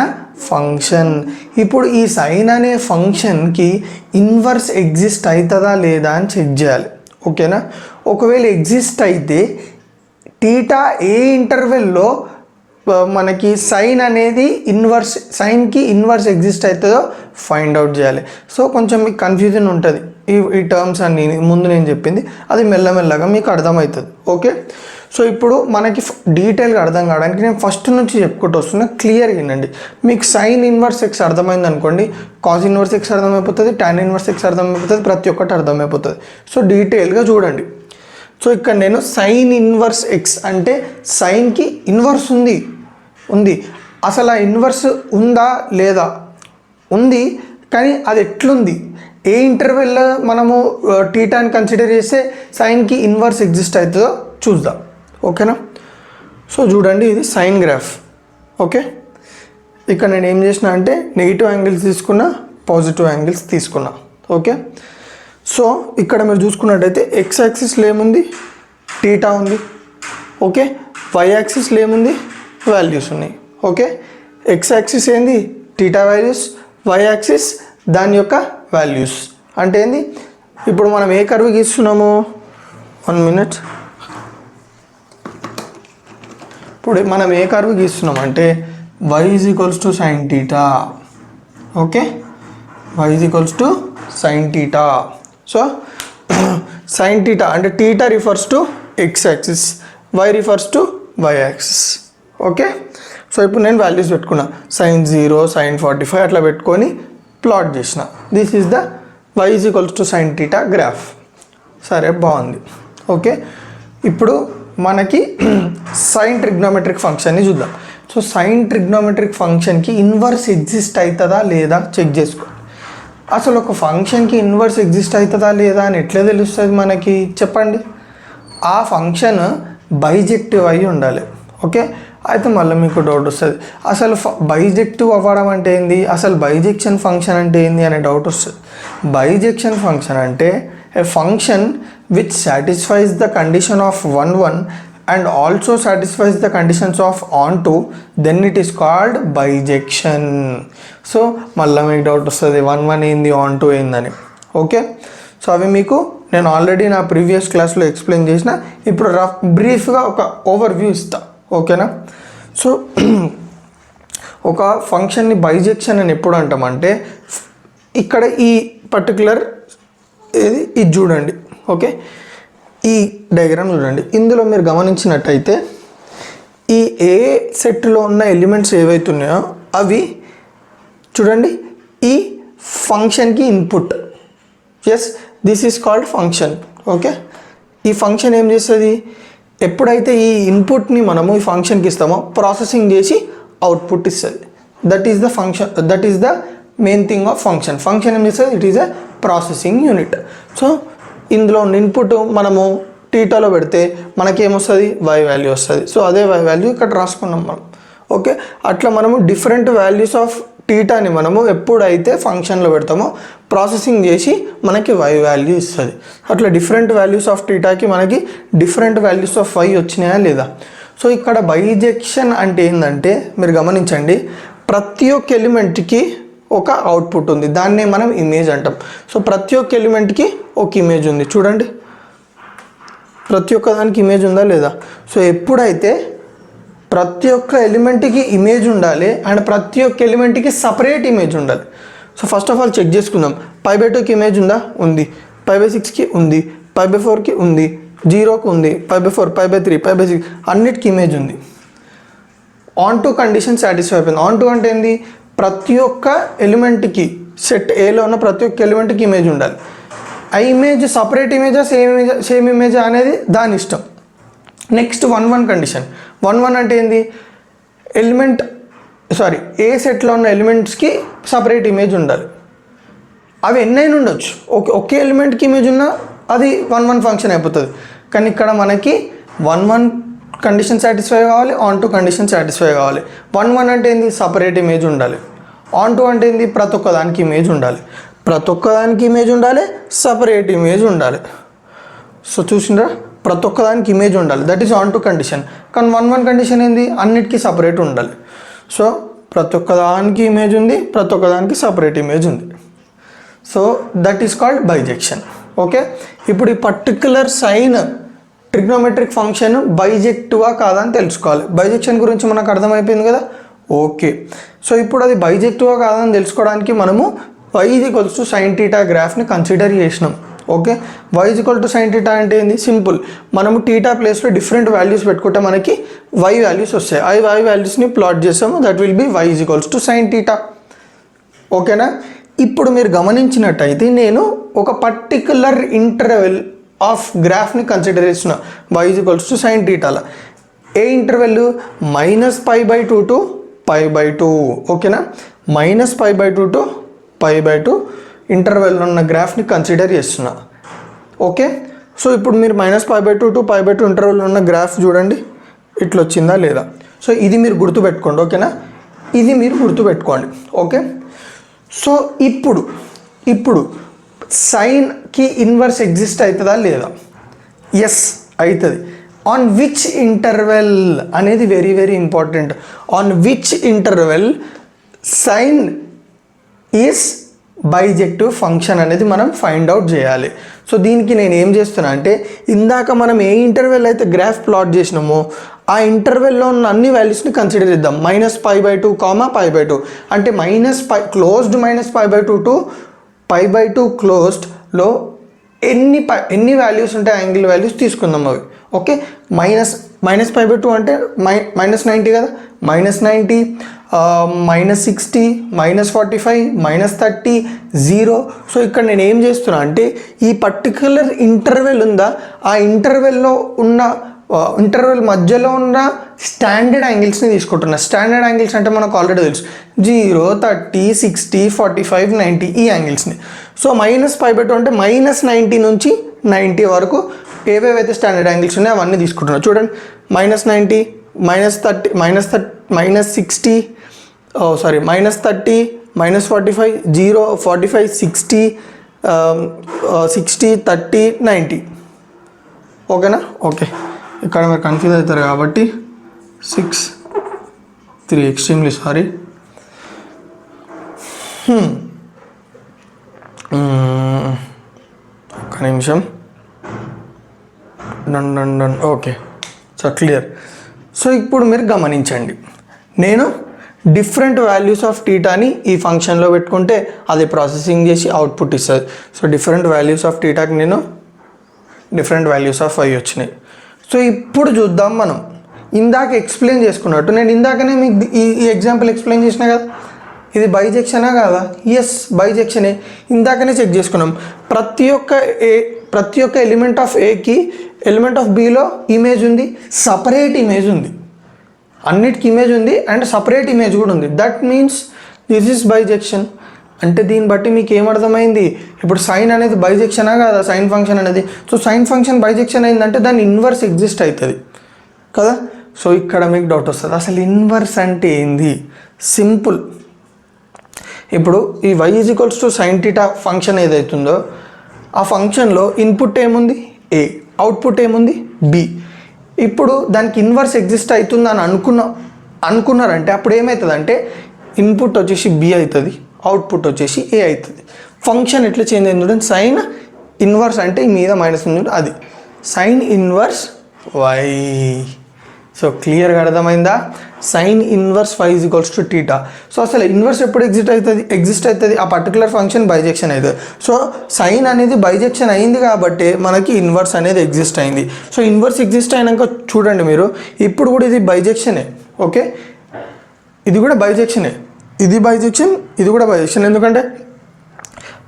ఫంక్షన్. ఇప్పుడు ఈ సైన్ అనే ఫంక్షన్కి ఇన్వర్స్ ఎగ్జిస్ట్ అవుతుందా లేదా అని చెక్ చేయాలి. ఓకేనా? ఒకవేళ ఎగ్జిస్ట్ అయితే టీటా ఏ ఇంటర్వెల్లో మనకి సైన్ అనేది సైన్కి ఇన్వర్స్ ఎగ్జిస్ట్ అవుతుందో ఫైండ్ అవుట్ చేయాలి. సో కొంచెం మీకు కన్ఫ్యూజన్ ఉంటుంది ఈ టర్మ్స్ అన్ని ముందు నేను చెప్పింది, అది మెల్లమెల్లగా మీకు అర్థమవుతుంది. ఓకే? సో ఇప్పుడు మనకి డీటెయిల్గా అర్థం కావడానికి నేను ఫస్ట్ నుంచి చెప్పుకుంటూ వస్తున్నా, క్లియర్గా వినండి. మీకు సైన్ ఇన్వర్స్ ఎక్స్ అర్థమైంది అనుకోండి, కాజ్ ఇన్వర్స్ ఎక్స్ అర్థమైపోతుంది, టాన్ ఇన్వర్స్ ఎక్స్ అర్థమైపోతుంది, ప్రతి ఒక్కటి అర్థమైపోతుంది. సో డీటెయిల్గా చూడండి. సో ఇక్కడ నేను సైన్ ఇన్వర్స్ ఎక్స్ అంటే సైన్కి ఇన్వర్స్ ఉంది. అసలు ఆ ఇన్వర్స్ ఉందా లేదా? ఉంది, కానీ అది ఎట్లుంది, ఏ ఇంటర్వెల్లో మనము టీటాని కన్సిడర్ చేస్తే సైన్కి ఇన్వర్స్ ఎగ్జిస్ట్ అవుతుందో చూద్దాం. ఓకేనా? సో చూడండి, ఇది సైన్ గ్రాఫ్. ఓకే? ఇక్కడ నేను ఏం చేసిన అంటే నెగిటివ్ యాంగిల్స్ తీసుకున్నా, పాజిటివ్ యాంగిల్స్ తీసుకున్నా. ఓకే? సో ఇక్కడ మీరు చూసుకున్నట్టయితే ఎక్స్ యాక్సిస్లో ఏముంది? టీటా ఉంది. ఓకే? వై యాక్సిస్లో ఏముంది? వాల్యూస్ ఉన్నాయి. ఓకే? ఎక్స్ యాక్సిస్ ఏంది? టీటా వాల్యూస్, వై యాక్సిస్ దాని యొక్క వాల్యూస్. అంటే ఏంది? ఇప్పుడు మనం ఏ కర్వ్ గీస్తున్నాము? 1 minute. ఇప్పుడు మనం ఏ కర్వ్ గీస్తున్నాం అంటే y is equals to sine theta. Okay? y is equals to sine theta. So sine theta అంటే theta refers to x axis, y refers to y axis. Okay? So ఇప్పుడు నేను values పెట్టుకున్నా, sign 0, sign 45 అట్లా పెట్టుకొని plot చేసిన. This is the y is equals to sine theta graph. సరే, బాగుంది. Okay? ఇప్పుడు మనకి సైన్ ట్రిగ్నోమెట్రిక్ ఫంక్షన్ని చూద్దాం. సో సైన్ ట్రిగ్నోమెట్రిక్ ఫంక్షన్కి ఇన్వర్స్ ఎగ్జిస్ట్ అవుతుందా లేదా చెక్ చేసుకో. అసలు ఒక ఫంక్షన్కి ఇన్వర్స్ ఎగ్జిస్ట్ అవుతుందా లేదా అని ఎట్లా తెలుస్తుంది మనకి? చెప్పండి. ఆ ఫంక్షన్ బైజెక్టివ్ అయి ఉండాలి. ఓకే? అయితే మళ్ళీ మీకు డౌట్ వస్తుంది, అసలు బైజెక్టివ్ అవ్వడం అంటే ఏంది, అసలు బైజెక్షన్ ఫంక్షన్ అంటే ఏంది అనే డౌట్ వస్తుంది. బైజెక్షన్ ఫంక్షన్ అంటే a function which satisfies the condition of 1 and also satisfies the conditions of onto, then it is called bijection. So మళ్ళీ మీకు డౌట్ వస్తుంది 1 ఏంది, onto ఏందని. ఓకే? సో అవి మీకు నేను ఆల్రెడీ నా ప్రీవియస్ క్లాస్లో ఎక్స్ప్లెయిన్ చేసిన. ఇప్పుడు బ్రీఫ్గా ఒక ఓవర్వ్యూ ఇస్తా. ఓకేనా? సో ఒక ఫంక్షన్ని బైజెక్షన్ అని ఎప్పుడు అంటామంటే ఇక్కడ ఈ పర్టికులర్ ఇది చూడండి. ఓకే, ఈ డయాగ్రామ్ చూడండి. ఇందులో మీరు గమనించినట్టయితే ఈ ఏ సెట్లో ఉన్న ఎలిమెంట్స్ ఏవైతున్నాయో అవి చూడండి ఈ ఫంక్షన్కి input. Yes, this is called function. Okay, ఈ ఫంక్షన్ ఏం చేస్తుంది, ఎప్పుడైతే ఈ ఇన్పుట్ని మనము ఈ ఫంక్షన్కి ఇస్తామో ప్రాసెసింగ్ చేసి అవుట్పుట్ ఇస్తుంది. That is the function, that is the main thing of function. Function ఏం చేస్తుంది, it is a processing unit. So ఇందులో ఇన్పుట్ మనము టీటాలో పెడితే మనకేమొస్తుంది, వై వాల్యూ వస్తుంది. సో అదే వై వాల్యూ ఇక్కడ రాసుకున్నాం మనం. ఓకే, అట్లా మనము డిఫరెంట్ వాల్యూస్ ఆఫ్ టీటాని మనము ఎప్పుడైతే ఫంక్షన్లో పెడతామో ప్రాసెసింగ్ చేసి మనకి వై వాల్యూ ఇస్తుంది. అట్లా డిఫరెంట్ వాల్యూస్ ఆఫ్ టీటాకి మనకి డిఫరెంట్ వాల్యూస్ ఆఫ్ వై వచ్చినాయా లేదా. సో ఇక్కడ బైజెక్షన్ అంటే ఏంటంటే మీరు గమనించండి, ప్రతి ఒక్క ఎలిమెంట్కి ఒక అవుట్పుట్ ఉంది, దాన్నే మనం ఇమేజ్ అంటాం. సో ప్రతి ఒక్క ఎలిమెంట్కి ఒక ఇమేజ్ ఉంది చూడండి, ప్రతి ఒక్క దానికి ఇమేజ్ ఉందా లేదా. సో ఎప్పుడైతే ప్రతి ఒక్క ఎలిమెంట్కి ఇమేజ్ ఉండాలి అండ్ ప్రతి ఒక్క ఎలిమెంట్కి సపరేట్ ఇమేజ్ ఉండాలి. So first of all check చేసుకుందాం. 5/2కి ఇమేజ్ ఉందా, ఉంది. 5/6కి ఉంది, 5/4కి ఉంది, 0కి ఉంది, 5/4, 5/3, 5/6 అన్నిటికీ ఇమేజ్ ఉంది. ఆన్ టు కండిషన్ సాటిస్ఫై అయిపోయింది. ఆన్ టు అంటే ఏంది, ప్రతి ఒక్క ఎలిమెంట్కి సెట్ ఏలో ఉన్న ప్రతి ఒక్క ఎలిమెంట్కి ఇమేజ్ ఉండాలి. ఆ ఇమేజ్ సపరేట్ ఇమేజా సేమ్ ఇమేజా అనేది దాని ఇష్టం. Next 1-1 condition. 1-1 అంటే ఏంది, ఏ సెట్లో ఉన్న ఎలిమెంట్స్కి సపరేట్ ఇమేజ్ ఉండాలి. అవి ఎన్నైనా ఉండొచ్చు, ఒకే ఎలిమెంట్కి ఇమేజ్ ఉన్నా అది 1-1 ఫంక్షన్ అయిపోతుంది. కానీ ఇక్కడ మనకి 1-1 కండిషన్ సాటిస్ఫై కావాలి, ఆన్ టు కండిషన్ సాటిస్ఫై కావాలి. 1-1 అంటే ఏంది, సపరేట్ ఇమేజ్ ఉండాలి. ఆన్ టు అంటే ఏంది, ప్రతి ఒక్క దానికి ఇమేజ్ ఉండాలి. ప్రతి ఒక్క దానికి ఇమేజ్ ఉండాలి, సపరేట్ ఇమేజ్ ఉండాలి. సో చూసిండ్రా, ప్రతి ఒక్క దానికి ఇమేజ్ ఉండాలి, that is on to condition. కానీ 1-1 కండిషన్ ఏంది, అన్నిటికీ సపరేట్ ఉండాలి. సో ప్రతి ఒక్క దానికి ఇమేజ్ ఉంది, ప్రతి ఒక్క దానికి సపరేట్ ఇమేజ్ ఉంది. So that is called bisection. Okay, ఇప్పుడు ఈ పర్టికులర్ సైన్ ట్రిగ్నోమెట్రిక్ ఫంక్షన్ బైజెక్టివా కాదా అని తెలుసుకోవాలి. బైజెక్షన్ గురించి మనకు అర్థమైపోయింది కదా. ఓకే, సో ఇప్పుడు అది బైజెక్టివా కాదా అని తెలుసుకోవడానికి మనము y = sin θ గ్రాఫ్ని కన్సిడర్ చేసినాం. ఓకే, y = sin θ అంటే ఏంది, సింపుల్. మనము టీటా ప్లేస్లో డిఫరెంట్ వాల్యూస్ పెట్టుకుంటే మనకి y వాల్యూస్ వస్తాయి. y వాల్యూస్ని ప్లాట్ చేస్తాము, that will be y = sin θ. ఓకేనా. ఇప్పుడు మీరు గమనించినట్టయితే నేను ఒక పర్టికులర్ ఇంటర్వెల్ ఆఫ్ గ్రాఫ్ని కన్సిడర్ చేస్తున్నా, y = sin θ. ఏ ఇంటర్వెల్, -π/2 to π/2. ఓకేనా, -π/2 to π/2 ఇంటర్వెల్ ఉన్న గ్రాఫ్ని కన్సిడర్ చేస్తున్నా. ఓకే, సో ఇప్పుడు మీరు -π/2 to π/2 ఇంటర్వెల్ ఉన్న గ్రాఫ్ చూడండి, ఇట్లా వచ్చిందా లేదా. సో ఇది మీరు గుర్తుపెట్టుకోండి. ఓకేనా, ఇది మీరు గుర్తుపెట్టుకోండి. ఓకే, సో ఇప్పుడు సైన్కి ఇన్వర్స్ ఎగ్జిస్ట్ అవుతుందా లేదా. ఎస్, అవుతుంది. ఆన్ విచ్ ఇంటర్వెల్ అనేది very very important. On which interval sine is bijective function అనేది మనం ఫైండ్ అవుట్ చేయాలి. సో దీనికి నేను ఏం చేస్తున్నా అంటే, ఇందాక మనం ఏ ఇంటర్వెల్ అయితే గ్రాఫ్ ప్లాట్ చేసినామో ఆ ఇంటర్వెల్లో ఉన్న అన్ని వాల్యూస్ని కన్సిడర్ చేద్దాం. -π/2, π/2 అంటే క్లోజ్డ్ -π/2 to π/2 క్లోజ్డ్లో ఎన్ని వాల్యూస్ ఉంటాయి, యాంగిల్ వాల్యూస్ తీసుకుందాం అవి. ఓకే, -π/2 అంటే -90 కదా, -90, -60, -45, -30, 0. సో ఇక్కడ నేను ఏం చేస్తున్నా అంటే, ఈ పర్టిక్యులర్ ఇంటర్వెల్ ఉందా, ఆ ఇంటర్వెల్ మధ్యలో ఉన్న స్టాండర్డ్ యాంగిల్స్ని తీసుకుంటున్నా. స్టాండర్డ్ యాంగిల్స్ అంటే మనకు ఆల్రెడీ తెలుసు, 0, 30, 60, 45, 90 ఈ యాంగిల్స్ని. సో -π/2 అంటే -90 నుంచి 90 వరకు ఏవేవైతే స్టాండర్డ్ యాంగిల్స్ ఉన్నాయో అవన్నీ తీసుకుంటున్నాను. చూడండి, -90, -30, -60, -30, -45, 0, 45, 60, 60, 30, 90. ఓకేనా. ఓకే, ఇక్కడ మీరు కన్ఫ్యూజ్ అవుతారు కాబట్టి 6, 3 ఎక్స్ట్రీమ్లీ సారీ. ఒక్క నిమిషం. Done. Okay, so clear. So ఇప్పుడు మీరు గమనించండి, నేను డిఫరెంట్ వాల్యూస్ ఆఫ్ టీటాని ఈ ఫంక్షన్లో పెట్టుకుంటే అది ప్రాసెసింగ్ చేసి అవుట్పుట్ ఇస్తుంది. సో డిఫరెంట్ వాల్యూస్ ఆఫ్ టీటాకి నేను డిఫరెంట్ వాల్యూస్ ఆఫ్ వై వచ్చినాయి. సో ఇప్పుడు చూద్దాం మనం ఇందాక ఎక్స్ప్లెయిన్ చేసుకున్నట్టు. నేను ఇందాకనే మీకు ఈ ఎగ్జాంపుల్ ఎక్స్ప్లెయిన్ చేసిన కదా, ఇది బైజెక్షనా కాదా? ఎస్, బైజెక్షనే. ఇందాకనే చెక్ చేసుకున్నాం. ప్రతి ఒక్క ఎలిమెంట్ ఆఫ్ ఏకి ఎలిమెంట్ ఆఫ్ బిలో ఇమేజ్ ఉంది, సపరేట్ ఇమేజ్ ఉంది. అన్నిటికీ ఇమేజ్ ఉంది అండ్ సపరేట్ ఇమేజ్ కూడా ఉంది. That means this is bisection. అంటే దీన్ని బట్టి మీకు ఏమర్థమైంది? ఇప్పుడు సైన్ అనేది బైజెక్షనా కాదా? సైన్ ఫంక్షన్ అనేది. సో సైన్ ఫంక్షన్ బైజెక్షన్ అయిందంటే దాని ఇన్వర్స్ ఎగ్జిస్ట్ అవుతుంది కదా. సో ఇక్కడ మీకు డౌట్ వస్తుంది, అసలు ఇన్వర్స్ అంటే ఏంది? సింపుల్. ఇప్పుడు ఈ y = sin θ ఫంక్షన్ ఏదైతుందో ఆ ఫంక్షన్లో ఇన్పుట్ ఏముంది? ఏ. అవుట్పుట్ ఏముంది? బి. ఇప్పుడు దానికి ఇన్వర్స్ ఎగ్జిస్ట్ అవుతుంది అని అనుకున్నారంటే అప్పుడు ఏమవుతుందంటే ఇన్పుట్ వచ్చేసి బి అవుతుంది, అవుట్పుట్ వచ్చేసి ఏ అవుతుంది. ఫంక్షన్ ఎట్లా చేంజ్ అయింది? సైన్ ఇన్వర్స్ అంటే మీద మైనస్ ఉంది, అది సైన్ ఇన్వర్స్ వై. సో క్లియర్గా అర్థమైందా? Sine inverse y = θ. సో అసలు ఇన్వర్స్ ఎప్పుడు ఎగ్జిస్ట్ అవుతుంది? ఆ పర్టికులర్ ఫంక్షన్ బైజెక్షన్ అవుతుంది. సో సైన్ అనేది బైజెక్షన్ అయింది కాబట్టి మనకి ఇన్వర్స్ అనేది ఎగ్జిస్ట్ అయింది. సో ఇన్వర్స్ ఎగ్జిస్ట్ అయినాక చూడండి మీరు, ఇప్పుడు కూడా ఇది బైజెక్షనే. ఓకే, ఇది కూడా బైజెక్షనే. ఇది బైజెక్షన్, ఇది కూడా బైజెక్షన్. ఎందుకంటే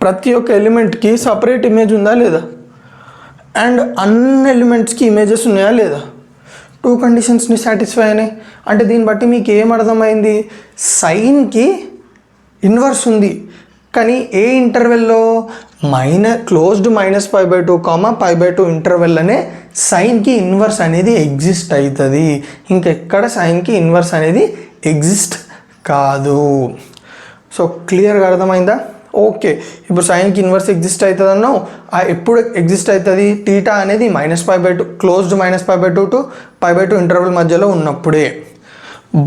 ప్రతి ఒక్క ఎలిమెంట్కి సపరేట్ ఇమేజ్ ఉందా లేదా, అండ్ అన్ని ఎలిమెంట్స్కి ఇమేజెస్ ఉన్నాయా లేదా, టూ కండిషన్స్ని సాటిస్ఫై అయినాయి. అంటే దీన్ని బట్టి మీకు ఏం అర్థమైంది? సైన్కి ఇన్వర్స్ ఉంది, కానీ ఏ ఇంటర్వెల్లో? క్లోజ్డ్ -π/2, π/2 ఇంటర్వెల్లోనే సైన్కి ఇన్వర్స్ అనేది ఎగ్జిస్ట్ అవుతుంది. ఇంకెక్కడ సైన్కి ఇన్వర్స్ అనేది ఎగ్జిస్ట్ కాదు. సో క్లియర్గా అర్థమైందా? ఓకే, ఇప్పుడు సైన్కి ఇన్వర్స్ ఎగ్జిస్ట్ అవుతుంది అన్నావు. ఎప్పుడు ఎగ్జిస్ట్ అవుతుంది? టీటా అనేది -π/2, క్లోజ్డ్ -π/2 టు π/2 ఇంటర్వెల్ మధ్యలో ఉన్నప్పుడే.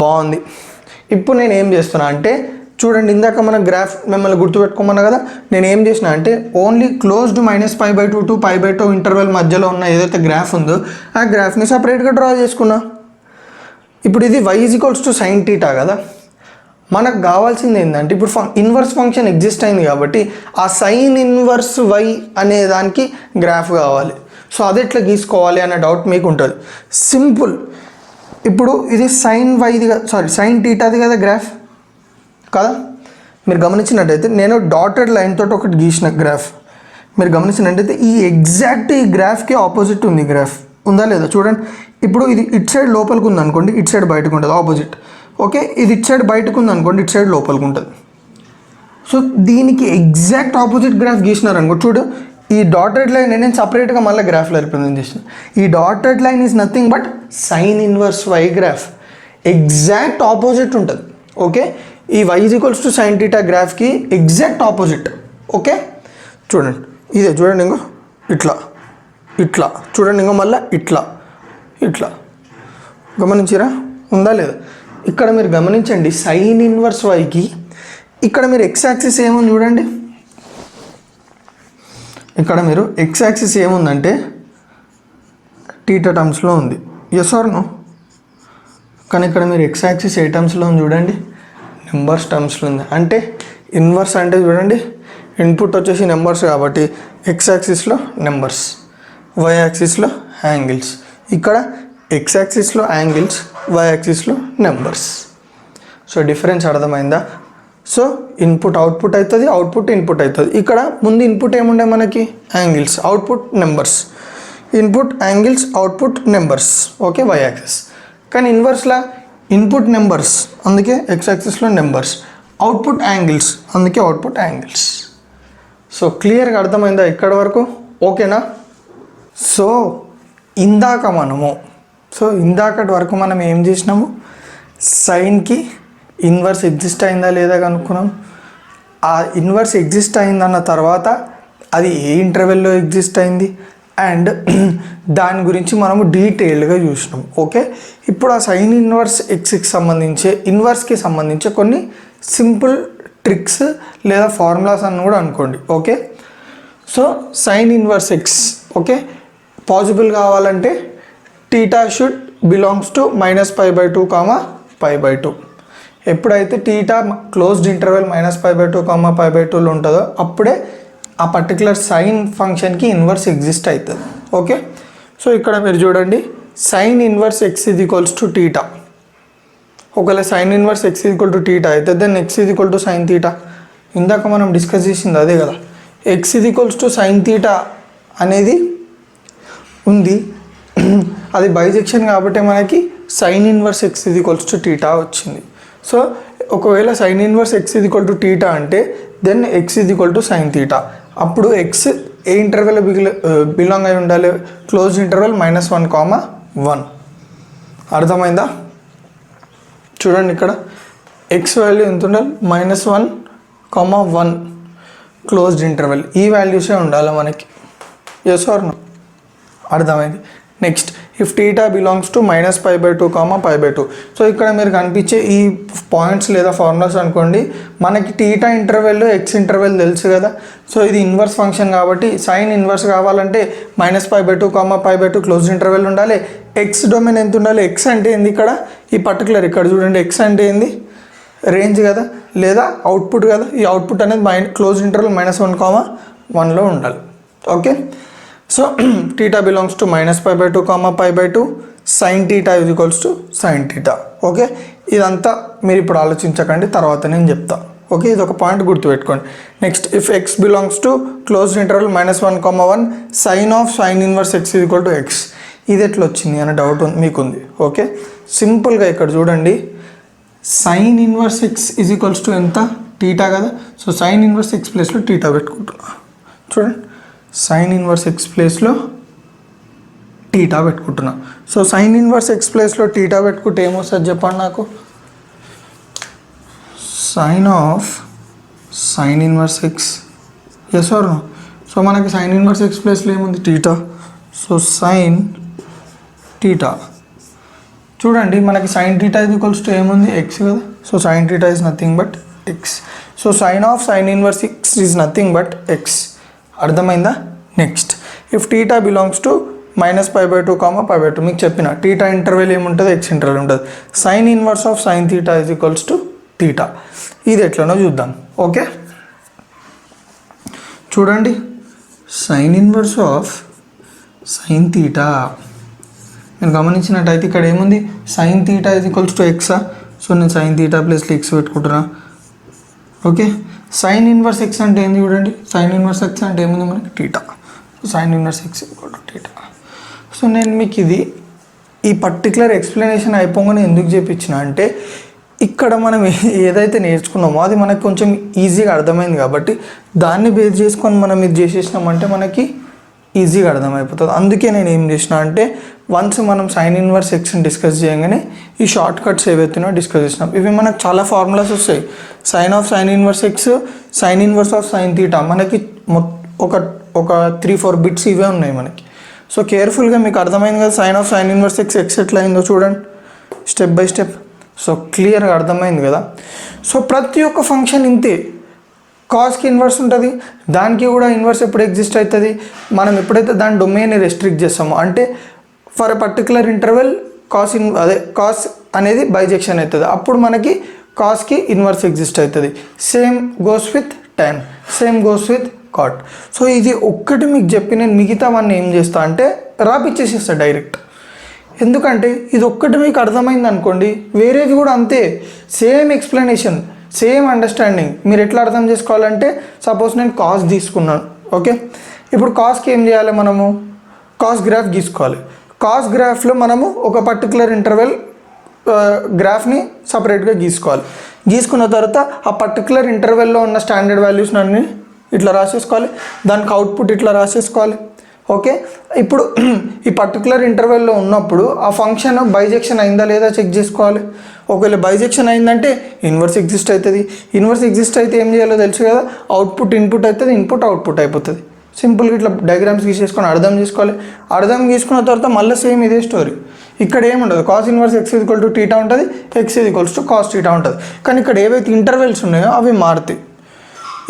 బాగుంది. ఇప్పుడు నేను ఏం చేస్తున్నా అంటే చూడండి, ఇందాక మన గ్రాఫ్ మిమ్మల్ని గుర్తుపెట్టుకోమన్నా కదా, నేను ఏం చేసిన అంటే ఓన్లీ క్లోజ్డ్ -π/2 టు π/2 ఇంటర్వెల్ మధ్యలో ఉన్న ఏదైతే గ్రాఫ్ ఉందో ఆ గ్రాఫ్ని సపరేట్గా డ్రా చేసుకున్నా. ఇప్పుడు ఇది y = sin θ కదా. మనకు కావాల్సింది ఏంటంటే ఇప్పుడు ఇన్వర్స్ ఫంక్షన్ ఎగ్జిస్ట్ అయింది కాబట్టి ఆ సైన్ ఇన్వర్స్ వై అనే దానికి గ్రాఫ్ కావాలి. సో అది ఎట్లా గీసుకోవాలి అనే డౌట్ మీకు ఉంటుంది. సింపుల్. ఇప్పుడు ఇది సైన్ వైది సైన్ టీటాది కదా గ్రాఫ్ కదా. మీరు గమనించినట్టయితే నేను డాటెడ్ లైన్ తోటి ఒకటి గీసిన గ్రాఫ్. మీరు గమనించినట్టయితే ఈ ఎగ్జాక్ట్ ఈ గ్రాఫ్కి ఆపోజిట్ ఉంది. గ్రాఫ్ ఉందా లేదా చూడండి. ఇప్పుడు ఇది ఇటు సైడ్ లోపలికి ఉంది అనుకోండి, ఇటు సైడ్ బయటకు ఉంటుంది ఆపోజిట్. ఓకే, ఇది ఇటు సైడ్ బయటకు ఉంది అనుకోండి, ఇటు సైడ్ లోపలికి ఉంటుంది. సో దీనికి ఎగ్జాక్ట్ ఆపోజిట్ గ్రాఫ్ గీసినారు అనుకో. చూడు, ఈ డాటెడ్ లైన్ నేను సపరేట్గా మళ్ళీ గ్రాఫ్లో రిప్రజెంట్ చేసిన. ఈ dotted line is nothing but sine inverse y graph. Exact opposite ఉంటుంది. ఓకే, ఈ y = sin θ గ్రాఫ్కి ఎగ్జాక్ట్ ఆపోజిట్. ఓకే, చూడండి, ఇదే చూడండి, ఇంకో ఇట్లా ఇట్లా చూడండి, ఇంకో మళ్ళీ ఇట్లా ఇట్లా. గమనించారా? ఉందా లేదా? ఇక్కడ మీరు గమనించండి, సైన్ ఇన్వర్స్ వైకి ఇక్కడ మీరు ఎక్స్ యాక్సిస్ ఏముంది చూడండి. ఇక్కడ మీరు ఎక్స్ యాక్సిస్ ఏముందంటే టీటా టర్మ్స్లో ఉంది. Yes or no? కానీ ఇక్కడ మీరు ఎక్స్ యాక్సిస్ ఏ టర్మ్స్లో ఉంది చూడండి, నెంబర్స్ టర్మ్స్లో ఉంది. అంటే ఇన్వర్స్ అంటే చూడండి, ఇన్పుట్ వచ్చేసి నెంబర్స్ కాబట్టి ఎక్స్ యాక్సిస్లో నెంబర్స్, వై యాక్సిస్లో యాంగిల్స్. ఇక్కడ ఎక్స్ యాక్సిస్లో యాంగిల్స్, వై యాక్సిస్లో నెంబర్స్. సో డిఫరెన్స్ అర్థమైందా? సో ఇన్పుట్ అవుట్పుట్ అవుతుంది, అవుట్పుట్ ఇన్పుట్ అవుతుంది. ఇక్కడ ముందు ఇన్పుట్ ఏముండే మనకి? Angles, output numbers. Input angles, output numbers. Okay, y axis. కానీ ఇన్వర్స్లా ఇన్పుట్ నెంబర్స్, అందుకే ఎక్స్ యాక్సిస్లో నెంబర్స్, అవుట్పుట్ యాంగిల్స్, అందుకే అవుట్పుట్ యాంగిల్స్. సో క్లియర్గా అర్థమైందా ఇక్కడ వరకు? ఓకేనా? సో ఇందాకటి వరకు మనం ఏం చేసినాము? సైన్కి ఇన్వర్స్ ఎగ్జిస్ట్ అయిందా లేదా కనుక్కున్నాం. ఆ ఇన్వర్స్ ఎగ్జిస్ట్ అయిందన్న తర్వాత అది ఏ ఇంటర్వెల్లో ఎగ్జిస్ట్ అయింది అండ్ దాని గురించి మనము డీటెయిల్డ్గా చూసినాం. ఓకే, ఇప్పుడు ఆ సైన్ ఇన్వర్స్ ఇన్వర్స్కి సంబంధించి కొన్ని సింపుల్ ట్రిక్స్ లేదా ఫార్ములాస్ అని కూడా అనుకోండి. Okay, so sine inverse X okay possible కావాలంటే టీటా షుడ్ బిలాంగ్స్ టు -π/2, π/2. ఎప్పుడైతే టీటా క్లోజ్డ్ ఇంటర్వెల్ -π/2, π/2లో ఉంటుందో అప్పుడే ఆ పర్టికులర్ సైన్ ఫంక్షన్కి ఇన్వర్స్ ఎగ్జిస్ట్ అవుతుంది. ఓకే, సో ఇక్కడ మీరు చూడండి సైన్ ఇన్వర్స్ x = టీటా. ఒకవేళ సైన్ ఇన్వర్స్ x = టీటా అయితే దెన్ x = సైన్ తీటా. ఇందాక మనం డిస్కస్ చేసింది అదే కదా, x = సైన్ తీటా అనేది ఉంది, అది బైజెక్షన్ కాబట్టి మనకి సైన్ ఇన్వర్స్ x = టీటా వచ్చింది. సో ఒకవేళ సైన్ ఇన్వర్స్ x = టీటా అంటే దెన్ x = సైన్ తీటా. అప్పుడు x ఏ ఇంటర్వెల్ బిలాంగ్ అయి ఉండాలి? Close interval -1, 1. అర్థమైందా? చూడండి ఇక్కడ x వాల్యూ ఎంత ఉండాలి? -1, 1 క్లోజ్డ్ ఇంటర్వెల్. ఈ వాల్యూసే ఉండాలి మనకి. Yes or no? అర్థమైంది. Next if theta belongs to -π/2, π/2. So ఇక్కడ మీరు కనిపించే ఈ పాయింట్స్ లేదా ఫార్ములాస్ అనుకోండి, మనకి టీటా ఇంటర్వెల్ ఎక్స్ ఇంటర్వెల్ తెలుసు కదా. సో ఇది ఇన్వర్స్ ఫంక్షన్ కాబట్టి సైన్ ఇన్వర్స్ కావాలంటే -π/2, π/2 క్లోజ్డ్ ఇంటర్వెల్ ఉండాలి. ఎక్స్ డొమైన్ ఎంత ఉండాలి? ఎక్స్ అంటే ఏంది? ఇక్కడ ఈ పర్టికులర్ ఇక్కడ చూడండి, ఎక్స్ అంటే ఏంది? రేంజ్ కదా, లేదా అవుట్పుట్ కదా. ఈ అవుట్పుట్ అనేది క్లోజ్డ్ ఇంటర్వెల్ -1, 1లో ఉండాలి. Okay, so theta belongs to -π/2, π/2 sine theta = sine theta. Okay, ఇదంతా మీరు ఇప్పుడు ఆలోచించకండి, తర్వాత నేను చెప్తా. ఓకే, ఇది ఒక పాయింట్ గుర్తుపెట్టుకోండి. Next if x belongs to closed interval -1, 1 sine inverse x = x. ఇది ఎట్లా వచ్చింది అనే డౌట్ మీకుంది. ఓకే, సింపుల్గా ఇక్కడ చూడండి, సైన్ ఇన్వర్స్ x = ఎంత? టీటా కదా. సో సైన్ ఇన్వర్స్ x ప్లేస్లో టీటా పెట్టుకుంటున్నా. చూడండి, సైన్ ఇన్వర్స్ x ప్లేస్లో టీటా పెట్టుకుంటున్నా. సో సైన్ ఇన్వర్స్ x ప్లేస్లో టీటా పెట్టుకుంటే ఏమొస్తుంది చెప్పండి నాకు? Sine inverse x. Yes or no? So మనకి సైన్ ఇన్వర్స్ x ప్లేస్లో ఏముంది? టీటా. So sine theta. చూడండి మనకి సైన్ టీటా = ఏముంది? x కదా. So sine theta is nothing but x. So sine inverse x is nothing but x. అర్థమైందా? Next if theta belongs to -π/2, π/2 మీకు చెప్పిన టీటా ఇంటర్వెల్ ఏముంటుంది? ఎక్స్ ఇంటర్వెల్ ఉంటుంది. Sine inverse of sine theta = theta. ఇది ఎట్లనో చూద్దాం. Okay, చూడండి sine inverse of sine theta నేను గమనించినట్టయితే ఇక్కడ ఏముంది? సైన్ తీటా = ఎక్సా. సో నేను సైన్ తీటా ప్లేస్లో ఎక్స్ పెట్టుకుంటున్నా. ఓకే, సైన్ ఇన్వర్స్ x అంటే ఏంది? చూడండి, సైన్ ఇన్వర్స్ x అంటే ఏముంది మనకి? Theta. Sine inverse x = theta. So నేను మీకు ఇది ఈ పర్టికులర్ ఎక్స్ప్లెనేషన్ అయిపోగానే ఎందుకు చెప్పించిన అంటే, ఇక్కడ మనం ఏదైతే నేర్చుకున్నామో అది మనకు కొంచెం ఈజీగా అర్థమైంది కాబట్టి దాన్ని బేస్ చేసుకొని మనం ఇది చేసేసినామంటే మనకి ఈజీగా అర్థమైపోతుంది. అందుకే నేను ఏం చేసిన అంటే, వన్స్ మనం సైన్ ఇన్వర్స్ ఎక్స్ని డిస్కస్ చేయగానే ఈ షార్ట్ కట్స్ ఏవైతున్నాయో డిస్కస్ చేసినాం. ఇవి మనకు చాలా ఫార్ములాస్ వస్తాయి. Sine of sine inverse X, sine inverse of sine theta, మనకి ఒక 3-4 బిట్స్ ఇవే ఉన్నాయి మనకి. సో కేర్ఫుల్గా మీకు అర్థమైంది కదా sine of sine inverse X ఎట్లా అయిందో చూడండి స్టెప్ బై స్టెప్. సో క్లియర్గా అర్థమైంది కదా. సో ప్రతి ఒక్క ఫంక్షన్ ఇంతే, కాస్కి ఇన్వర్స్ ఉంటుంది, దానికి కూడా ఇన్వర్స్ ఎప్పుడు ఎగ్జిస్ట్ అవుతుంది? మనం ఎప్పుడైతే దాని డొమైన్ని రెస్ట్రిక్ట్ చేస్తామో, అంటే for a particular interval cos అనేది బైజెక్షన్ అవుతుంది, అప్పుడు మనకి కాస్కి ఇన్వర్స్ ఎగ్జిస్ట్ అవుతుంది. Same goes with tan, same goes with cot. So ఇది ఒక్కటి మీకు చెప్పి నేను మిగతావన్నీ ఏం చేస్తా అంటే రాపిచ్చేసేస్తా డైరెక్ట్. ఎందుకంటే ఇది ఒక్కటి మీకు అర్థమైంది అనుకోండి, వేరేది కూడా అంతే, సేమ్ ఎక్స్ప్లెనేషన్, సేమ్ అండర్స్టాండింగ్. మీరు ఎట్లా అర్థం చేసుకోవాలంటే, సపోజ్ నేను కాస్ తీసుకున్నాను. ఓకే, ఇప్పుడు కాస్కి ఏం చేయాలి? మనము కాస్ గ్రాఫ్ గీసుకోవాలి. కాస్ గ్రాఫ్లో మనము ఒక పర్టికులర్ ఇంటర్వెల్ గ్రాఫ్ని సపరేట్గా గీసుకోవాలి. గీసుకున్న తర్వాత ఆ పర్టికులర్ ఇంటర్వెల్లో ఉన్న స్టాండర్డ్ వాల్యూస్ని అన్ని ఇట్లా రాసేసుకోవాలి, దానికి అవుట్పుట్ ఇట్లా రాసేసుకోవాలి. ఓకే, ఇప్పుడు ఈ పర్టికులర్ ఇంటర్వెల్లో ఉన్నప్పుడు ఆ ఫంక్షన్ బైజెక్షన్ అయిందా లేదా చెక్ చేసుకోవాలి. ఒకవేళ బైజెక్షన్ అయిందంటే ఇన్వర్స్ ఎగ్జిస్ట్ అవుతుంది. ఇన్వర్స్ ఎగ్జిస్ట్ అయితే ఏం చేయాలో తెలుసు కదా, అవుట్పుట్ ఇన్పుట్ అవుతుంది, ఇన్పుట్ అవుట్పుట్ అయిపోతుంది. సింపుల్గా ఇట్లా డయాగ్రామ్స్ గీసేసుకొని అర్థం చేసుకోవాలి. అర్థం గీసుకున్న తర్వాత మళ్ళీ సేమ్ ఇదే స్టోరీ. ఇక్కడ ఏముండదు, కాస్ ఇన్వర్స్ x = తీటా ఉంటుంది, x = కాస్ తీటా ఉంటుంది. కానీ ఇక్కడ ఏవైతే ఇంటర్వెల్స్ ఉన్నాయో అవి మారుతాయి.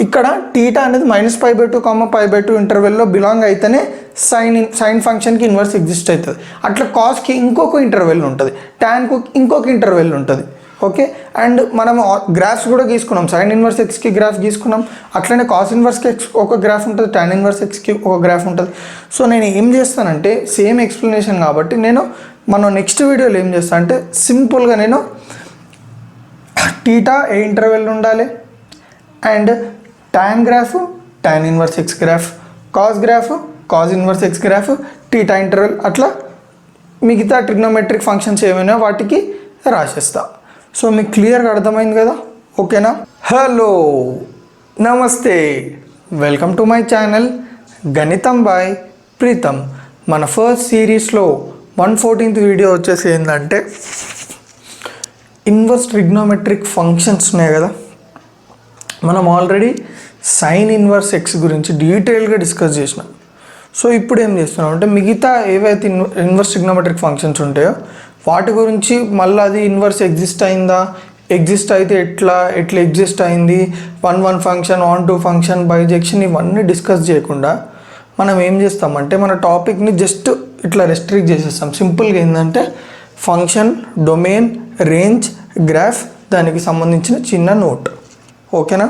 ఇక్కడ టీటా అనేది -π/2, π/2 ఇంటర్వెల్లో బిలాంగ్ అయితేనే సైన్ ఫంక్షన్కి ఇన్వర్స్ ఎగ్జిస్ట్ అవుతుంది. అట్లా కాస్కి ఇంకొక ఇంటర్వెల్ ఉంటుంది, టాన్కు ఇంకొక ఇంటర్వెల్ ఉంటుంది. ఓకే. అండ్ మనం గ్రాఫ్స్ కూడా గీసుకున్నాం, సైన్ ఇన్వర్స్ ఎక్స్కి గ్రాఫ్ గీసుకున్నాం, అట్లనే కాస్ ఇన్వర్స్కి ఎక్స్ ఒక గ్రాఫ్ ఉంటుంది, టాన్ ఇన్వర్స్ ఎక్స్కి ఒక గ్రాఫ్ ఉంటుంది. సో నేను ఏం చేస్తానంటే సేమ్ ఎక్స్ప్లెనేషన్ కాబట్టి మనం నెక్స్ట్ వీడియోలో ఏం చేస్తాను అంటే సింపుల్గా నేను టీటా ఏ ఇంటర్వెల్ ఉండాలి, and tan graph tan inverse x graph, cos graph cos inverse x graph, theta interval, అట్లా మిగతా ట్రిగ్నోమెట్రిక్ ఫంక్షన్స్ ఏమైనా వాటికి రాసేస్తా. సో మీకు క్లియర్గా అర్థమైంది కదా, ఓకేనా? హలో, నమస్తే, వెల్కమ్ టు మై ఛానల్ గణితం బై ప్రీతం. మన ఫస్ట్ సిరీస్లో 114th వీడియో వచ్చేసి ఏంటంటే ఇన్వర్స్ ట్రిగ్నోమెట్రిక్ ఫంక్షన్స్ ఉన్నాయి కదా, మనం ఆల్రెడీ సైన్ ఇన్వర్స్ ఎక్స్ గురించి డీటెయిల్గా డిస్కస్ చేసినాం. సో ఇప్పుడు ఏం చేస్తున్నాం అంటే మిగతా ఏవైతే ఇన్వర్స్ ట్రిగ్నోమెట్రిక్ ఫంక్షన్స్ ఉంటాయో వాటి గురించి మళ్ళీ అది ఇన్వర్స్ ఎగ్జిస్ట్ అయిందా, ఎగ్జిస్ట్ అయితే ఎట్లా ఎగ్జిస్ట్ అయింది, 1 ఫంక్షన్ 1 ఫంక్షన్ బైజెక్షన్ ఇవన్నీ డిస్కస్ చేయకుండా మనం ఏం చేస్తామంటే మన టాపిక్ని జస్ట్ ఇట్లా రెస్ట్రిక్ట్ చేసేస్తాం. సింపుల్గా ఏంటంటే ఫంక్షన్, డొమైన్, రేంజ్, గ్రాఫ్, దానికి సంబంధించిన చిన్న నోట్, ఓకేనా?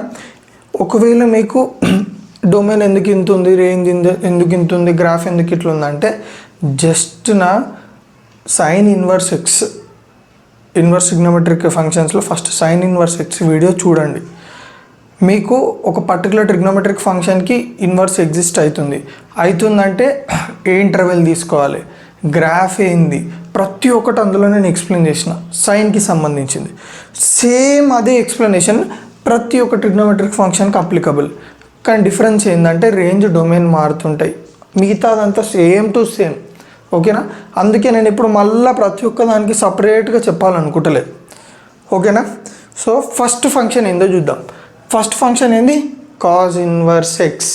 ఒకవేళ మీకు డొమైన్ ఎందుకు ఇంత ఉంది, రేంజ్ ఎందుకు ఇంత ఉంది, గ్రాఫ్ ఎందుకు ఇట్లా ఉందంటే జస్ట్ నా sine inverse x inverse trigonometric ఫంక్షన్స్లో first sine inverse x video చూడండి. మీకు ఒక పర్టికులర్ ట్రిగ్నోమెట్రిక్ ఫంక్షన్కి ఇన్వర్స్ ఎగ్జిస్ట్ అవుతుందంటే ఏ ఇంటర్వెల్ తీసుకోవాలి, గ్రాఫ్ ఏంది, ప్రతి ఒక్కటి అందులో నేను ఎక్స్ప్లెయిన్ చేసిన సైన్కి సంబంధించింది. సేమ్ అదే ఎక్స్ప్లెనేషన్ ప్రతి ఒక్క ట్రిగ్నోమెట్రిక్ ఫంక్షన్కి అప్లికబుల్. కానీ డిఫరెన్స్ ఏంటంటే రేంజ్, డొమైన్ మారుతుంటాయి, మిగతాదంతా సేమ్ టు సేమ్, ఓకేనా? అందుకే నేను ఇప్పుడు మళ్ళీ ప్రతి ఒక్క దానికి సపరేట్గా చెప్పాలనుకుంటలేదు, ఓకేనా? సో ఫస్ట్ ఫంక్షన్ ఏందో చూద్దాం. ఫస్ట్ ఫంక్షన్ ఏంది, కాజ్ ఇన్వర్స్ ఎక్స్.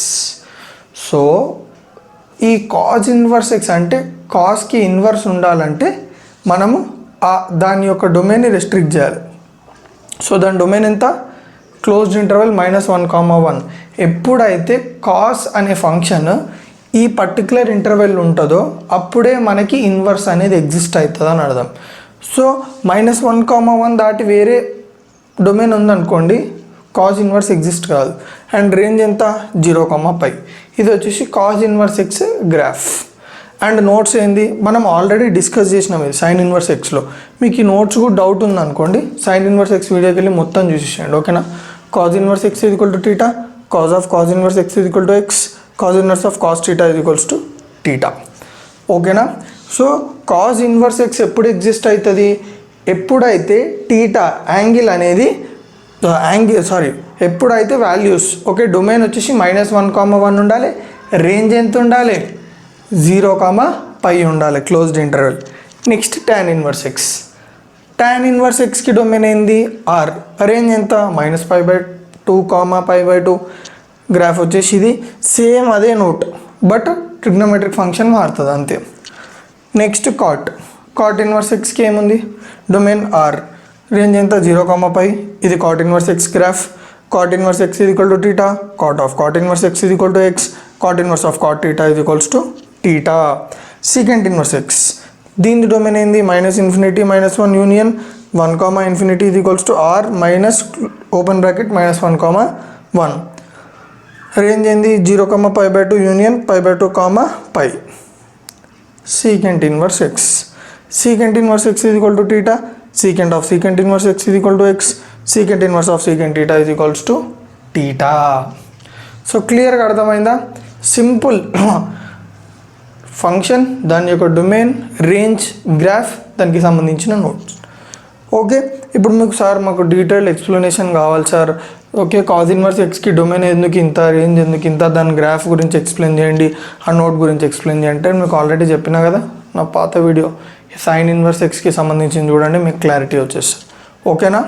సో ఈ కాజ్ ఇన్వర్స్ ఎక్స్ అంటే కాస్కి ఇన్వర్స్ ఉండాలంటే మనము దాని యొక్క డొమైన్ని రెస్ట్రిక్ట్ చేయాలి. సో దాని డొమైన్ ఎంత, క్లోజ్డ్ ఇంటర్వెల్ -1, 1. ఎప్పుడైతే కాస్ అనే ఫంక్షన్ ఈ పర్టికులర్ ఇంటర్వెల్ ఉంటుందో అప్పుడే మనకి ఇన్వర్స్ అనేది ఎగ్జిస్ట్ అవుతుంది అని అర్థం. సో -1, 1 దాటి వేరే డొమైన్ ఉందనుకోండి కాజ్ ఇన్వర్స్ ఎగ్జిస్ట్ కాదు. అండ్ రేంజ్ ఎంత, 0, π. ఇది వచ్చేసి cause inverse x graph. And notes ఏంది, మనం ఆల్రెడీ డిస్కస్ చేసినాం ఇది సైన్ ఇన్వర్స్ ఎక్స్లో. మీకు ఈ నోట్స్ కూడా డౌట్ ఉందనుకోండి సైన్ ఇన్వర్స్ ఎక్స్ వీడియోకి వెళ్ళి మొత్తం చూసేసేయండి, ఓకేనా? Cause inverse x equal to theta, cause of cause inverse x equal to X, cause inverse of cos theta equals to theta, ఓకేనా? సో కాజ్ ఇన్వర్స్ ఎక్స్ ఎప్పుడు exist అవుతుంది, ఎప్పుడైతే టీటా యాంగిల్ అనేది ఎప్పుడైతే వాల్యూస్, ఓకే, డొమైన్ వచ్చేసి -1, 1 ఉండాలి, range ఎంత ఉండాలి, 0, π ఉండాలి, closed interval. Next tan inverse x. Tan inverse ఎక్స్కి డొమైన్ ఏంది, ఆర్, రేంజ్ ఎంత, -π/2, π/2. గ్రాఫ్ వచ్చేసి ఇది సేమ్ అదే నోట్, బట్ ట్రిగ్నోమెట్రిక్ ఫంక్షన్ మారుతుంది అంతే. నెక్స్ట్ కాట్ ఇన్వర్స్ ఎక్స్కి ఏముంది, డొమైన్ ఆర్, రేంజ్ ఎంత, 0, π. ఇది cot inverse x graph. Cot inverse x equal to theta, cot of cot inverse x equal to x, cot inverse of cot theta equals to theta. Secant inverse x, దీని domain ఏంది, -∞, -1 union 1, ∞ equals to R minus open bracket -1, 1. Range ఏంది, 0, π/2 union π/2, π. Secant inverse x. Secant inverse x equal to theta, secant of secant inverse x is equal to x, secant inverse of secant theta is equals to theta. So క్లియర్గా అర్థమైందా, simple function, దాని యొక్క domain, range, graph, దానికి సంబంధించిన notes, okay. ఇప్పుడు మీకు sir మాకు detailed explanation కావాలి సార్, ఓకే, కాజ్ ఇన్వర్స్ ఎక్స్కి డొమైన్ ఎందుకు ఇంత, రేంజ్ ఎందుకు ఇంత, దాని గ్రాఫ్ గురించి ఎక్స్ప్లెయిన్ చేయండి, ఆ నోట్ గురించి ఎక్స్ప్లెయిన్ చేయండి అంటే మీకు ఆల్రెడీ చెప్పినా కదా నా పాత వీడియో సైన్ ఇన్వర్స్ ఎక్స్కి సంబంధించింది చూడండి, మీకు క్లారిటీ వచ్చేస్తుంది, ఓకేనా?